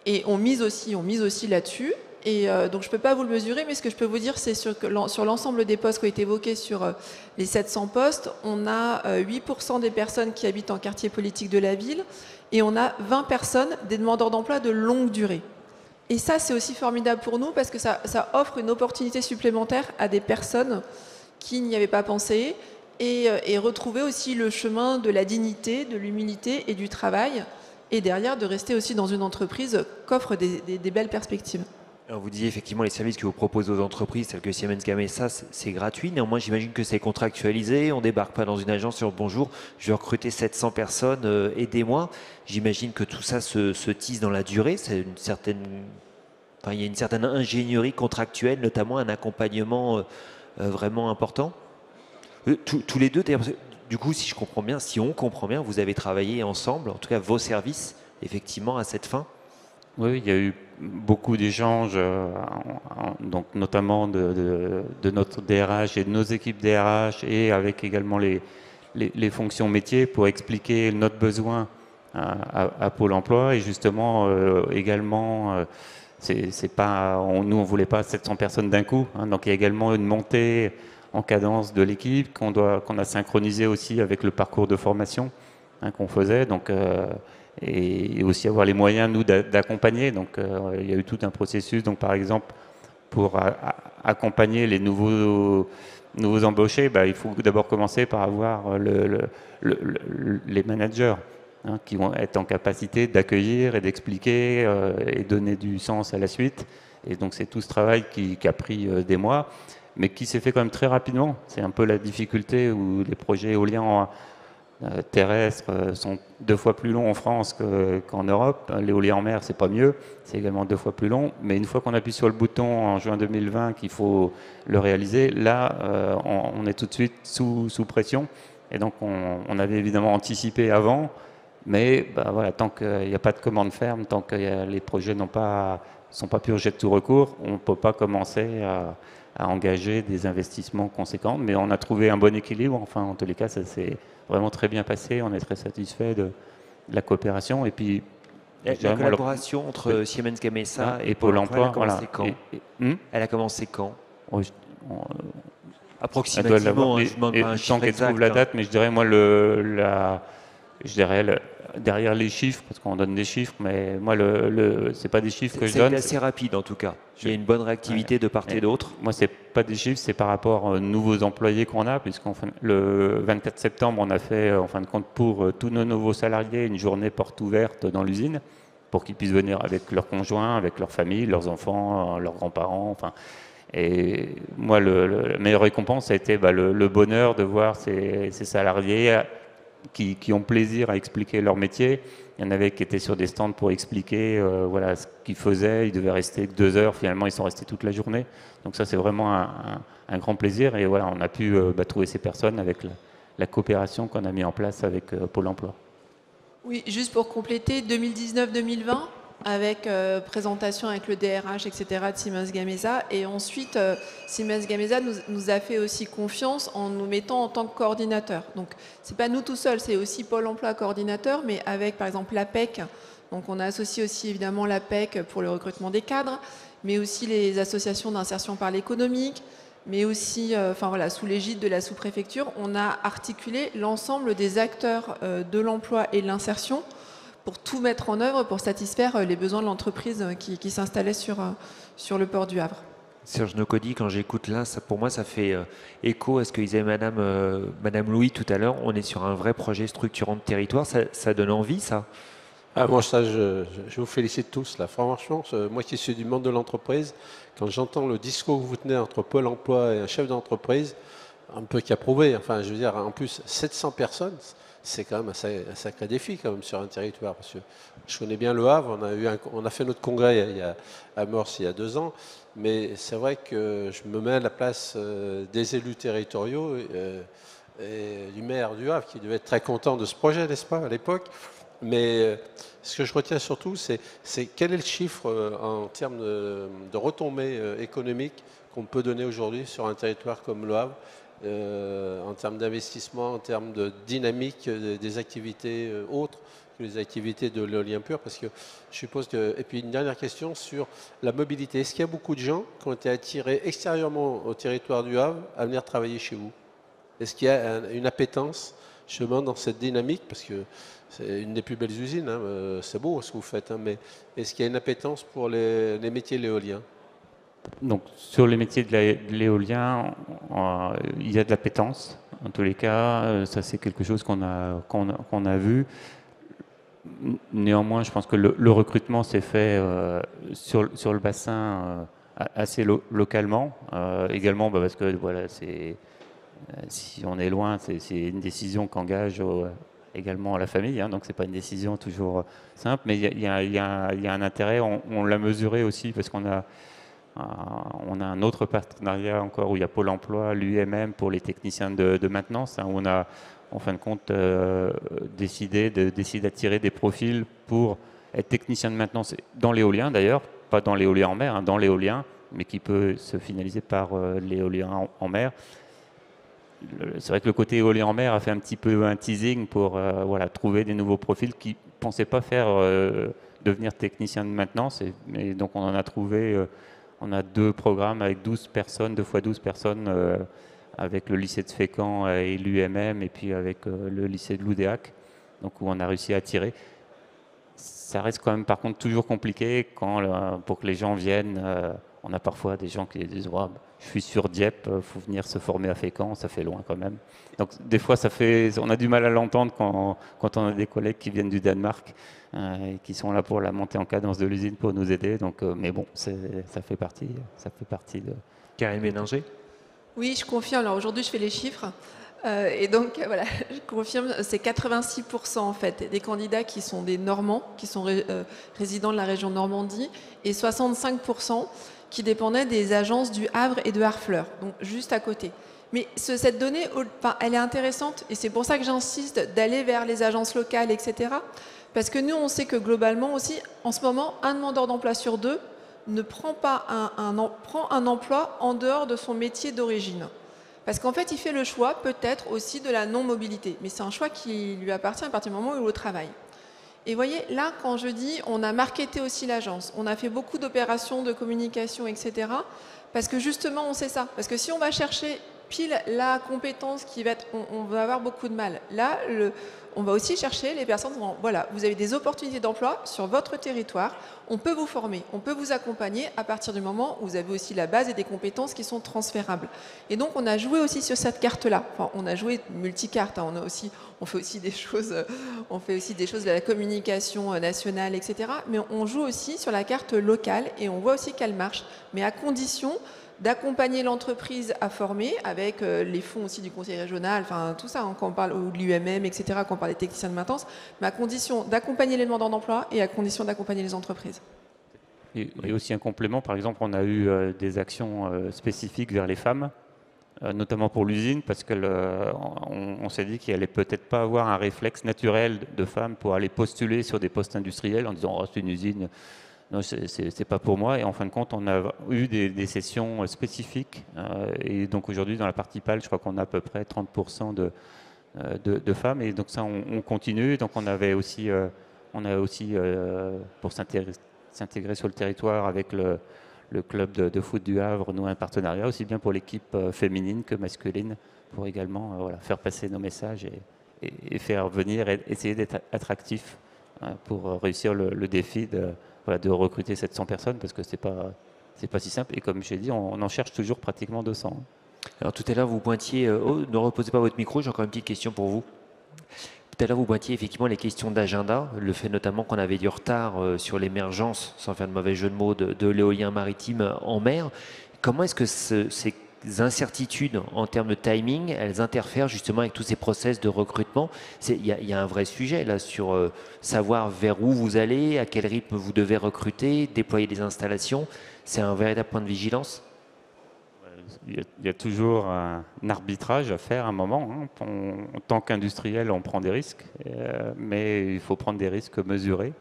Et on mise aussi là-dessus. Et donc je ne peux pas vous le mesurer, mais ce que je peux vous dire, c'est sur l'ensemble des postes qui ont été évoqués sur les 700 postes, on a 8% des personnes qui habitent en quartier politique de la ville, et on a 20 personnes, des demandeurs d'emploi de longue durée. Et ça, c'est aussi formidable pour nous, parce que ça offre une opportunité supplémentaire à des personnes qui n'y avaient pas pensé, et retrouver aussi le chemin de la dignité, de l'humilité et du travail, et derrière de rester aussi dans une entreprise qu'offre des belles perspectives. Alors vous disiez effectivement les services que vous proposez aux entreprises tels que Siemens Gamesa, c'est gratuit. Néanmoins, j'imagine que c'est contractualisé. On ne débarque pas dans une agence sur bonjour, je vais recruter 700 personnes, aidez-moi. J'imagine que tout ça se tisse dans la durée. Il y a une certaine ingénierie contractuelle, notamment un accompagnement vraiment important. Tous les deux, du coup, si on comprend bien, vous avez travaillé ensemble, en tout cas vos services, effectivement, à cette fin. Oui, il y a eu beaucoup d'échanges, donc notamment de notre DRH et de nos équipes DRH, et avec également les fonctions métiers pour expliquer notre besoin à Pôle emploi. Et justement, également, nous on voulait pas 700 personnes d'un coup, hein, donc il y a également une montée en cadence de l'équipe qu'on a synchronisé aussi avec le parcours de formation qu'on faisait, donc et aussi avoir les moyens nous d'accompagner. Donc il y a eu tout un processus. Donc par exemple, pour accompagner les nouveaux embauchés, il faut d'abord commencer par avoir les managers qui vont être en capacité d'accueillir et d'expliquer et donner du sens à la suite. Et donc c'est tout ce travail qui a pris des mois. mais qui s'est fait quand même très rapidement. C'est un peu la difficulté où les projets éoliens terrestres sont 2 fois plus longs en France qu'en Europe. L'éolien en mer, c'est pas mieux, c'est également 2 fois plus long. Mais une fois qu'on appuie sur le bouton en juin 2020 qu'il faut le réaliser, là, on est tout de suite sous pression. Et donc, on avait évidemment anticipé avant, mais bah, voilà, tant qu'il n'y a pas de commande ferme, tant que les projets sont pas purgés de tout recours, on ne peut pas commencer à engager des investissements conséquents. Mais on a trouvé un bon équilibre. Enfin, en tous les cas, ça s'est vraiment très bien passé. On est très satisfait de la coopération. Et puis, la collaboration entre Siemens Gamesa et Pôle emploi, elle a commencé quand Elle a commencé quand Approximativement, je ne demande pas un chiffre exact. Trouve la date, mais je dirais, moi, derrière les chiffres, parce qu'on donne des chiffres, mais moi, c'est pas des chiffres que je donne. C'est assez rapide, en tout cas. Il y a une bonne réactivité de part et d'autre. Moi, c'est pas des chiffres, c'est par rapport aux nouveaux employés qu'on a, le 24 septembre, on a fait, en fin de compte, pour tous nos nouveaux salariés, une journée porte ouverte dans l'usine, pour qu'ils puissent venir avec leurs conjoints, avec leurs familles, leurs enfants, leurs grands-parents, enfin... Et moi, la meilleure récompense, ça a été le bonheur de voir ces salariés qui ont plaisir à expliquer leur métier. Il y en avait qui étaient sur des stands pour expliquer voilà, ce qu'ils faisaient. Ils devaient rester 2 heures. Finalement, ils sont restés toute la journée. Donc ça, c'est vraiment un grand plaisir. Et voilà, on a pu trouver ces personnes avec la coopération qu'on a mis en place avec Pôle emploi. Oui, juste pour compléter, 2019-2020 avec présentation avec le DRH, etc. de Siemens Gamesa. Et ensuite, Siemens Gamesa nous a fait aussi confiance en nous mettant en tant que coordinateur. Donc, ce n'est pas nous tout seuls, c'est aussi Pôle emploi coordinateur, mais avec, par exemple, l'APEC. Donc, on a associé aussi, évidemment, l'APEC pour le recrutement des cadres, mais aussi les associations d'insertion par l'économique, mais aussi, voilà, sous l'égide de la sous-préfecture, on a articulé l'ensemble des acteurs de l'emploi et de l'insertion pour tout mettre en œuvre pour satisfaire les besoins de l'entreprise qui s'installait sur le port du Havre. Serge Nocody, quand j'écoute là, pour moi, ça fait écho à ce que disait Madame Louis tout à l'heure. On est sur un vrai projet structurant de territoire. Ça donne envie, ça? Moi, ça, je vous félicite tous. Là. Franchement, moi qui suis du monde de l'entreprise, quand j'entends le discours que vous tenez entre Pôle emploi et un chef d'entreprise, un peu qui a prouvé, enfin, je veux dire, en plus, 700 personnes, c'est quand même un sacré défi quand même sur un territoire. Parce que je connais bien le Havre, on a fait notre congrès à Morse il y a 2 ans, mais c'est vrai que je me mets à la place des élus territoriaux et du maire du Havre qui devait être très content de ce projet, n'est-ce pas, à l'époque. Mais ce que je retiens surtout, c'est quel est le chiffre en termes de retombées économiques qu'on peut donner aujourd'hui sur un territoire comme le Havre, en termes d'investissement, en termes de dynamique des activités autres que les activités de l'éolien pur, parce que je suppose que... Et puis une dernière question sur la mobilité. Est-ce qu'il y a beaucoup de gens qui ont été attirés extérieurement au territoire du Havre à venir travailler chez vous? Est-ce qu'il y a une appétence justement dans cette dynamique? Parce que c'est une des plus belles usines, hein, c'est beau ce que vous faites, hein, mais est-ce qu'il y a une appétence pour les métiers de l'éolien? Donc, sur les métiers de l'éolien, il y a de l'appétence. En tous les cas, ça c'est quelque chose qu'on a vu. Néanmoins, je pense que le recrutement s'est fait sur le bassin assez localement. Également, parce que voilà, si on est loin, c'est une décision qu'engage également la famille, hein, donc c'est pas une décision toujours simple, mais il y a un intérêt. On l'a mesuré aussi parce qu'on a un autre partenariat encore où il y a Pôle emploi, l'UMM pour les techniciens de maintenance, hein, où on a en fin de compte décidé d'attirer des profils pour être technicien de maintenance dans l'éolien d'ailleurs, pas dans l'éolien en mer, hein, dans l'éolien, mais qui peut se finaliser par l'éolien en mer. C'est vrai que le côté éolien en mer a fait un petit peu un teasing pour voilà, trouver des nouveaux profils qui ne pensaient pas faire devenir technicien de maintenance. Et donc on en a trouvé, on a 2 programmes avec 12 personnes, 2 fois 12 personnes, avec le lycée de Fécamp et l'UMM, et puis avec le lycée de Loudéac, donc où on a réussi à attirer. Ça reste quand même par contre toujours compliqué pour que les gens viennent. On a parfois des gens qui disent oh, je suis sur Dieppe, il faut venir se former à Fécamp, ça fait loin quand même. Donc des fois on a du mal à l'entendre quand on a des collègues qui viennent du Danemark et qui sont là pour la montée en cadence de l'usine pour nous aider. Donc, mais bon, ça fait partie de... Karine Méninger. Oui, je confirme. Alors aujourd'hui, je fais les chiffres. Et donc, voilà, je confirme, c'est 86% en fait des candidats qui sont des Normands, qui sont résidents de la région Normandie, et 65% qui dépendaient des agences du Havre et de Harfleur, donc juste à côté. Mais cette donnée, elle est intéressante, et c'est pour ça que j'insiste d'aller vers les agences locales, etc. Parce que nous, on sait que globalement aussi, en ce moment, un demandeur d'emploi sur deux ne prend pas prend un emploi en dehors de son métier d'origine. Parce qu'en fait, il fait le choix peut-être aussi de la non-mobilité. Mais c'est un choix qui lui appartient à partir du moment où il est au travail. Et vous voyez, là, quand je dis, on a marketé aussi l'agence, on a fait beaucoup d'opérations de communication, etc. Parce que justement, on sait ça. Parce que si on va chercher pile la compétence qui va être, on va avoir beaucoup de mal. Là, on va aussi chercher les personnes, voilà, vous avez des opportunités d'emploi sur votre territoire, on peut vous former, on peut vous accompagner à partir du moment où vous avez aussi la base et des compétences qui sont transférables. Et donc, on a joué aussi sur cette carte-là. Enfin, on a joué multicarte, hein, on fait aussi des choses de la communication nationale, etc. Mais on joue aussi sur la carte locale et on voit aussi qu'elle marche, mais à condition d'accompagner l'entreprise à former avec les fonds aussi du conseil régional, enfin tout ça, hein, quand on parle ou de l'UMM, etc., quand on parle des techniciens de maintenance, mais à condition d'accompagner les demandeurs d'emploi et à condition d'accompagner les entreprises. Et aussi un complément, par exemple, on a eu des actions spécifiques vers les femmes, notamment pour l'usine, parce qu'on s'est dit qu'il allait peut-être pas avoir un réflexe naturel de femmes pour aller postuler sur des postes industriels en disant « oh, c'est une usine ». Non, c'est pas pour moi. Et en fin de compte, on a eu des sessions spécifiques. Et donc aujourd'hui, dans la partie PAL, je crois qu'on a à peu près 30% de femmes. Et donc ça, on continue. Donc on a aussi pour s'intégrer sur le territoire avec le club de foot du Havre, nous un partenariat aussi bien pour l'équipe féminine que masculine, pour également faire passer nos messages et faire venir, essayer d'être attractif pour réussir le défi de recruter 700 personnes, parce que c'est pas si simple. Et comme je l'ai dit, on en cherche toujours pratiquement 200. Alors tout à l'heure, vous pointiez, ne reposez pas votre micro, j'ai encore une petite question pour vous. Tout à l'heure, vous pointiez effectivement les questions d'agenda, le fait notamment qu'on avait du retard sur l'émergence, sans faire de mauvais jeu de mots, de l'éolien maritime en mer. Comment est-ce que ces incertitudes en termes de timing, elles interfèrent justement avec tous ces process de recrutement? Il y a un vrai sujet là sur savoir vers où vous allez, à quel rythme vous devez recruter, déployer des installations. C'est un véritable point de vigilance. Il y a toujours un arbitrage à faire à un moment. Hein. En tant qu'industriel, on prend des risques, mais il faut prendre des risques mesurés.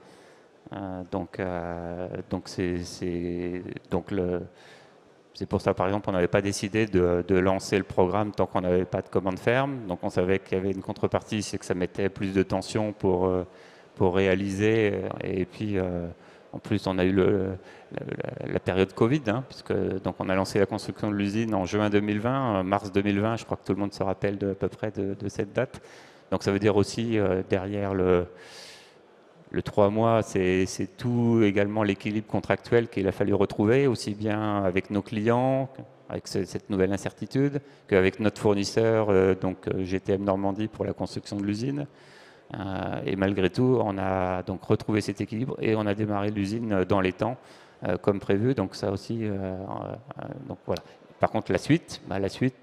C'est pour ça, par exemple, on n'avait pas décidé de lancer le programme tant qu'on n'avait pas de commande ferme. Donc on savait qu'il y avait une contrepartie, c'est que ça mettait plus de tension pour réaliser. Et puis, en plus, on a eu la période Covid, hein, puisque donc on a lancé la construction de l'usine en juin 2020, mars 2020, je crois que tout le monde se rappelle à peu près de cette date. Donc ça veut dire aussi, derrière le 3 mois, c'est tout également l'équilibre contractuel qu'il a fallu retrouver, aussi bien avec nos clients, avec cette nouvelle incertitude, qu'avec notre fournisseur, donc GTM Normandie pour la construction de l'usine. Et malgré tout, on a donc retrouvé cet équilibre et on a démarré l'usine dans les temps, comme prévu. Donc ça aussi, donc voilà. Par contre, la suite,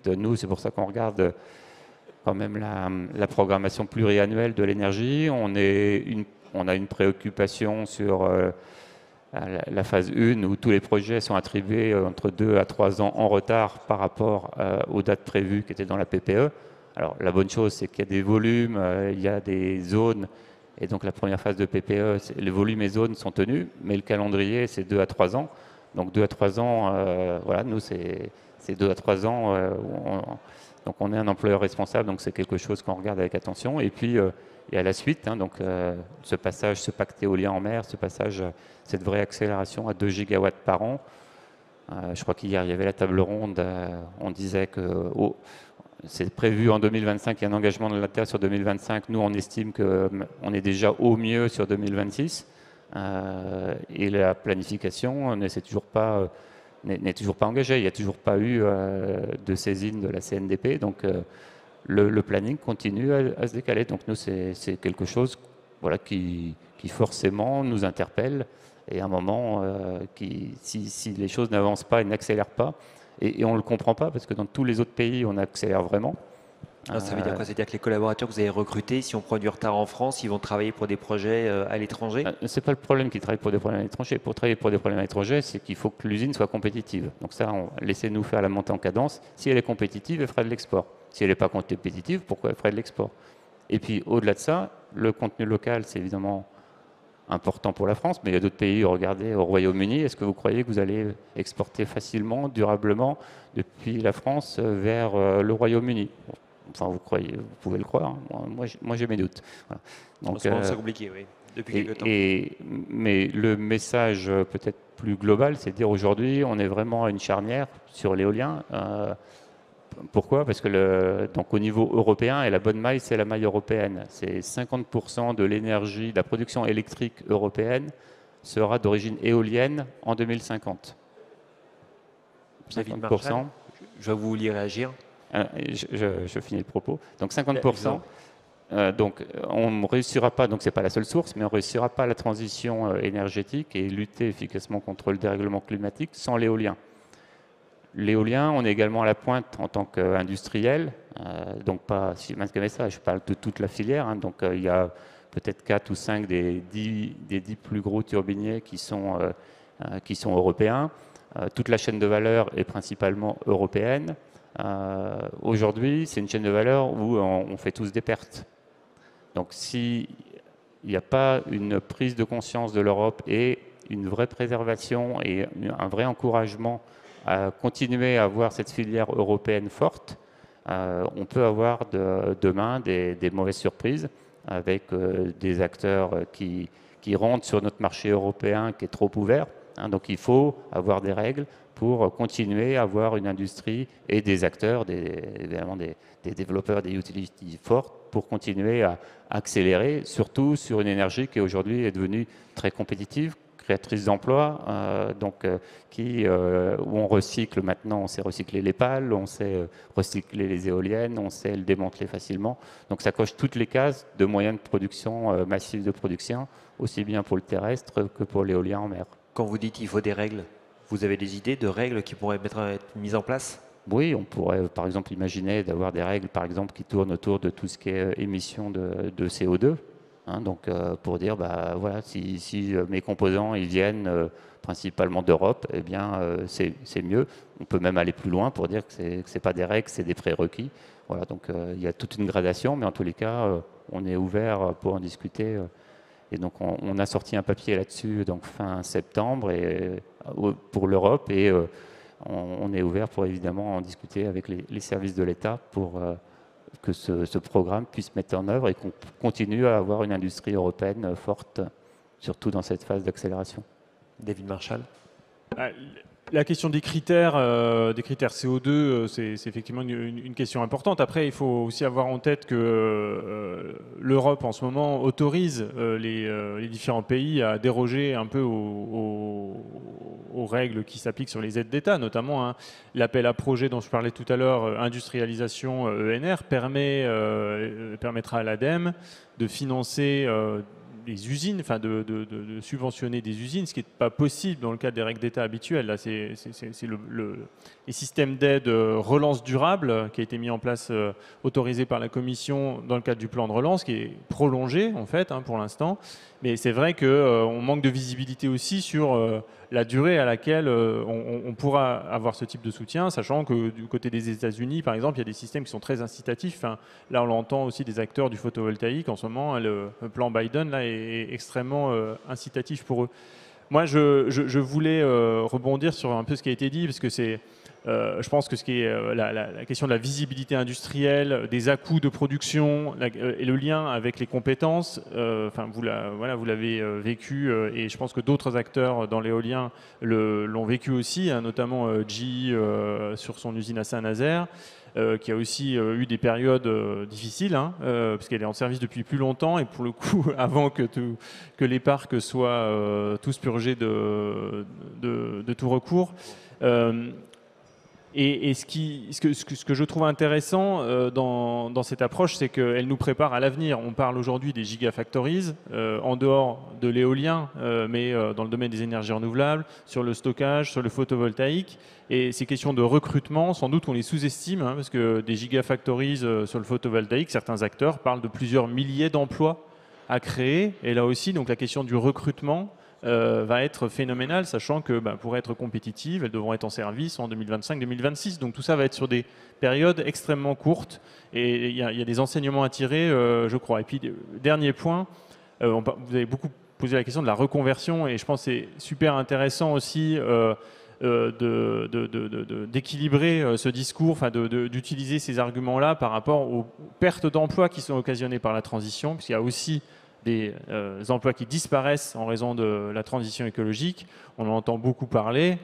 nous, c'est pour ça qu'on regarde quand même la programmation pluriannuelle de l'énergie. On a une préoccupation sur la phase 1 où tous les projets sont attribués entre 2 à 3 ans en retard par rapport aux dates prévues qui étaient dans la PPE. Alors la bonne chose, c'est qu'il y a des volumes, il y a des zones, et donc la première phase de PPE, les volumes et zones sont tenus, mais le calendrier, c'est 2 à 3 ans. Donc 2 à 3 ans, voilà, nous, c'est 2 à 3 ans. Donc on est un employeur responsable, donc c'est quelque chose qu'on regarde avec attention. Et puis il y a la suite, hein, donc ce passage, ce pacte éolien en mer, ce passage, cette vraie accélération à 2 gigawatts par an. Je crois qu'hier, il y avait la table ronde, on disait que c'est prévu en 2025, il y a un engagement de l'État sur 2025. Nous, on estime qu'on est déjà au mieux sur 2026. Et la planification n'est toujours pas engagée. Il n'y a toujours pas eu de saisine de la CNDP. Donc, le planning continue à se décaler. Donc, nous, c'est quelque chose qui forcément nous interpelle. Et à un moment, si les choses n'avancent pas et n'accélèrent pas, Et on ne le comprend pas parce que dans tous les autres pays, on accélère vraiment. Ça veut dire quoi? C'est-à-dire que les collaborateurs que vous avez recrutés, si on prend du retard en France, ils vont travailler pour des projets à l'étranger? C'est pas le problème qu'ils travaillent pour des problèmes à l'étranger. Pour travailler pour des problèmes à l'étranger, c'est qu'il faut que l'usine soit compétitive. Donc ça, laissez-nous faire la montée en cadence. Si elle est compétitive, elle fera de l'export. Si elle n'est pas compétitive, pourquoi elle ferait de l'export? Et puis au-delà de ça, le contenu local, c'est évidemment important pour la France, mais il y a d'autres pays. Regardez au Royaume-Uni, est-ce que vous croyez que vous allez exporter facilement, durablement depuis la France vers le Royaume-Uni? Enfin, vous pouvez le croire. Hein. Moi, j'ai mes doutes. Voilà. Donc, c'est compliqué, oui, depuis quelques temps. Mais le message peut-être plus global, c'est de dire aujourd'hui, on est vraiment à une charnière sur l'éolien. Pourquoi? Parce que donc au niveau européen, et la bonne maille, c'est la maille européenne. C'est 50% de l'énergie, de la production électrique européenne sera d'origine éolienne en 2050. David Marchal, je vais vous vouliez réagir. Je finis le propos. Donc 50%. Donc on ne réussira pas, donc c'est pas la seule source, mais on ne réussira pas la transition énergétique et lutter efficacement contre le dérèglement climatique sans l'éolien. L'éolien, on est également à la pointe en tant qu'industriel, donc pas Siemens Gamesa, je parle de toute la filière. Hein, donc il y a peut-être 4 ou 5 des 10 plus gros turbiniers qui sont européens. Toute la chaîne de valeur est principalement européenne. Aujourd'hui, c'est une chaîne de valeur où on fait tous des pertes. Donc s'il n'y a pas une prise de conscience de l'Europe et une vraie préservation et un vrai encouragement à continuer à avoir cette filière européenne forte, on peut avoir demain des mauvaises surprises avec des acteurs qui rentrent sur notre marché européen qui est trop ouvert. Hein, donc il faut avoir des règles pour continuer à avoir une industrie et des acteurs, évidemment des développeurs, des utilities fortes, pour continuer à accélérer, surtout sur une énergie qui aujourd'hui est devenue très compétitive, créatrice d'emplois, où on recycle maintenant, on sait recycler les pales, on sait recycler les éoliennes, on sait le démanteler facilement. Donc ça coche toutes les cases de moyens de production massifs de production, aussi bien pour le terrestre que pour l'éolien en mer. Quand vous dites qu'il faut des règles, vous avez des idées de règles qui pourraient être mises en place? Oui, on pourrait par exemple imaginer d'avoir des règles par exemple qui tournent autour de tout ce qui est émission de CO2. Hein, donc pour dire, voilà, si mes composants ils viennent principalement d'Europe, eh bien c'est mieux. On peut même aller plus loin pour dire que c'est pas des règles, c'est des prérequis. Voilà, donc il y a toute une gradation, mais en tous les cas, on est ouvert pour en discuter. Et donc on a sorti un papier là-dessus donc fin septembre pour l'Europe et on est ouvert pour évidemment en discuter avec les services de l'État pour que ce programme puisse mettre en œuvre et qu'on continue à avoir une industrie européenne forte, surtout dans cette phase d'accélération. David Marchal. La question des critères CO2, c'est effectivement une question importante. Après, il faut aussi avoir en tête que l'Europe, en ce moment, autorise les différents pays à déroger un peu aux règles qui s'appliquent sur les aides d'État, notamment l'appel à projet dont je parlais tout à l'heure, industrialisation ENR, permettra à l'ADEME de financer des usines, enfin de subventionner des usines, ce qui n'est pas possible dans le cadre des règles d'État habituelles. Là, c'est les systèmes d'aide relance durable qui a été mis en place, autorisé par la Commission dans le cadre du plan de relance, qui est prolongé en fait pour l'instant. Mais c'est vrai qu'on manque de visibilité aussi sur la durée à laquelle on pourra avoir ce type de soutien, sachant que du côté des États-Unis, par exemple, il y a des systèmes qui sont très incitatifs. Là, on l'entend aussi des acteurs du photovoltaïque en ce moment. Le plan Biden là, est extrêmement incitatif pour eux. Moi, je voulais rebondir sur un peu ce qui a été dit, parce que c'est, je pense que ce qui est la question de la visibilité industrielle, des à-coups de production et le lien avec les compétences, vous l'avez vécu et je pense que d'autres acteurs dans l'éolien l'ont vécu aussi, notamment GE sur son usine à Saint-Nazaire. Qui a aussi eu des périodes difficiles, puisqu'elle est en service depuis plus longtemps, et pour le coup, avant que les parcs soient tous purgés de tout recours. Et ce que je trouve intéressant dans cette approche, c'est qu'elle nous prépare à l'avenir. On parle aujourd'hui des gigafactories, en dehors de l'éolien, mais dans le domaine des énergies renouvelables, sur le stockage, sur le photovoltaïque. Et ces questions de recrutement, sans doute on les sous-estime, hein, parce que des gigafactories sur le photovoltaïque, certains acteurs parlent de plusieurs milliers d'emplois à créer. Et là aussi, donc la question du recrutement va être phénoménale, sachant que pour être compétitives, elles devront être en service en 2025-2026. Donc tout ça va être sur des périodes extrêmement courtes. Et il y a des enseignements à tirer, je crois. Et puis, dernier point, vous avez beaucoup posé la question de la reconversion, et je pense que c'est super intéressant aussi d'équilibrer ce discours, d'utiliser ces arguments-là par rapport aux pertes d'emplois qui sont occasionnées par la transition, puisqu'il y a aussi des emplois qui disparaissent en raison de la transition écologique. On en entend beaucoup parler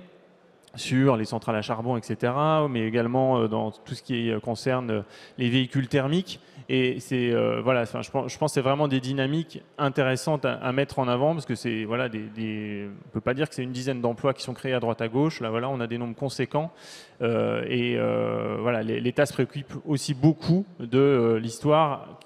sur les centrales à charbon, etc., mais également dans tout ce qui concerne les véhicules thermiques. Et voilà, je pense que c'est vraiment des dynamiques intéressantes à mettre en avant, parce que c'est on ne peut pas dire que c'est une dizaine d'emplois qui sont créés à droite à gauche. Là, voilà, on a des nombres conséquents. Voilà, l'État se préoccupe aussi beaucoup de l'histoire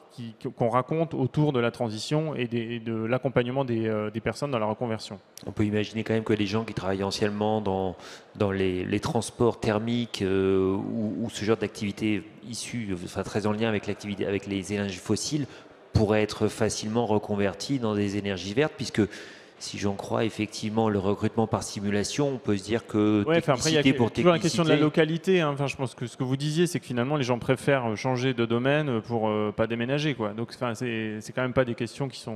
qu'on raconte autour de la transition et de l'accompagnement des personnes dans la reconversion. On peut imaginer quand même que les gens qui travaillent anciennement dans les transports thermiques ou ce genre d'activité issue, très en lien avec l'activité avec les énergies fossiles, pourraient être facilement reconvertis dans des énergies vertes, puisque si j'en crois effectivement le recrutement par simulation, on peut se dire que après, il y a toujours la question de la localité. Hein. Je pense que ce que vous disiez, c'est que finalement les gens préfèrent changer de domaine pour pas déménager, quoi. Donc c'est quand même pas des questions qui se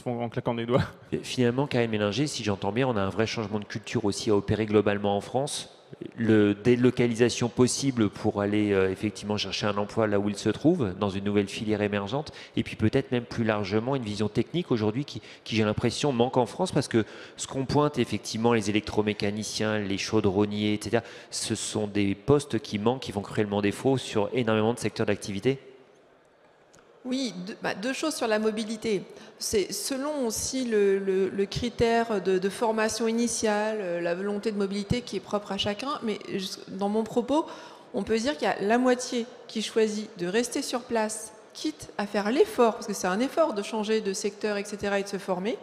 font en claquant des doigts. Et finalement, Karine Mélinger, si j'entends bien, on a un vrai changement de culture aussi à opérer globalement en France. Le délocalisation possible pour aller effectivement chercher un emploi là où il se trouve, dans une nouvelle filière émergente, et puis peut-être même plus largement une vision technique aujourd'hui qui j'ai l'impression manque en France, parce que ce qu'on pointe effectivement, les électromécaniciens, les chaudronniers, etc., ce sont des postes qui manquent, qui font cruellement défaut sur énormément de secteurs d'activité. Oui, deux choses sur la mobilité. C'est selon aussi le critère de formation initiale, la volonté de mobilité qui est propre à chacun. Mais dans mon propos, on peut dire qu'il y a la moitié qui choisit de rester sur place, quitte à faire l'effort, parce que c'est un effort de changer de secteur, etc., et de se former,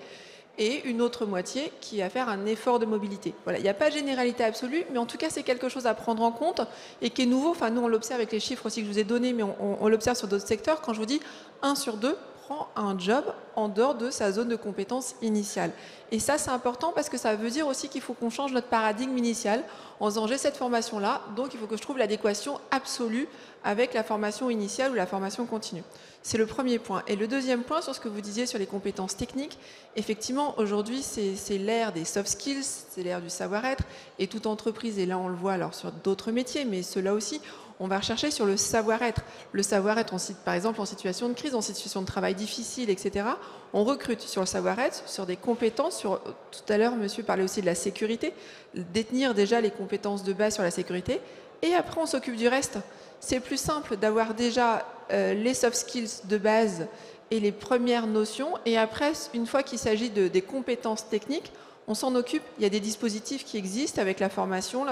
et une autre moitié qui va faire un effort de mobilité. Voilà, il n'y a pas de généralité absolue, mais en tout cas, c'est quelque chose à prendre en compte et qui est nouveau. Enfin, nous, on l'observe avec les chiffres aussi que je vous ai donnés, mais on l'observe sur d'autres secteurs. Quand je vous dis 1 sur 2 prend un job en dehors de sa zone de compétence initiale. Et ça, c'est important parce que ça veut dire aussi qu'il faut qu'on change notre paradigme initial en disant j'ai cette formation-là, donc il faut que je trouve l'adéquation absolue avec la formation initiale ou la formation continue. C'est le premier point. Et le deuxième point, sur ce que vous disiez sur les compétences techniques, effectivement, aujourd'hui, c'est l'ère des soft skills, c'est l'ère du savoir-être, et toute entreprise, et là on le voit alors sur d'autres métiers, mais ceux-là aussi, on va rechercher sur le savoir-être. Le savoir-être, par exemple, en situation de crise, en situation de travail difficile, etc. On recrute sur le savoir-être, sur des compétences. Tout à l'heure, monsieur parlait aussi de la sécurité. Détenir déjà les compétences de base sur la sécurité. Et après, on s'occupe du reste. C'est plus simple d'avoir déjà les soft skills de base et les premières notions. Et après, une fois qu'il s'agit des compétences techniques, on s'en occupe. Il y a des dispositifs qui existent avec la formation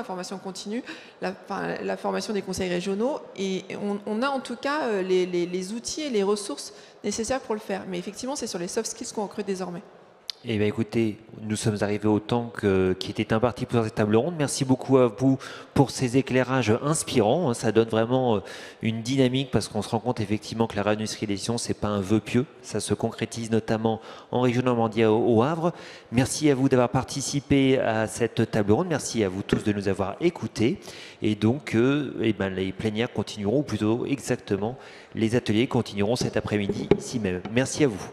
continue, la formation des conseils régionaux. Et on a en tout cas les outils et les ressources nécessaires pour le faire. Mais effectivement, c'est sur les soft skills qu'on recrute désormais. Eh bien écoutez, nous sommes arrivés au temps qui était imparti pour cette table ronde. Merci beaucoup à vous pour ces éclairages inspirants. Ça donne vraiment une dynamique, parce qu'on se rend compte effectivement que la réindustrialisation, ce n'est pas un vœu pieux. Ça se concrétise notamment en région Normandie au Havre. Merci à vous d'avoir participé à cette table ronde. Merci à vous tous de nous avoir écoutés. Et donc, les plénières continueront, ou plutôt exactement, les ateliers continueront cet après-midi ici même. Merci à vous.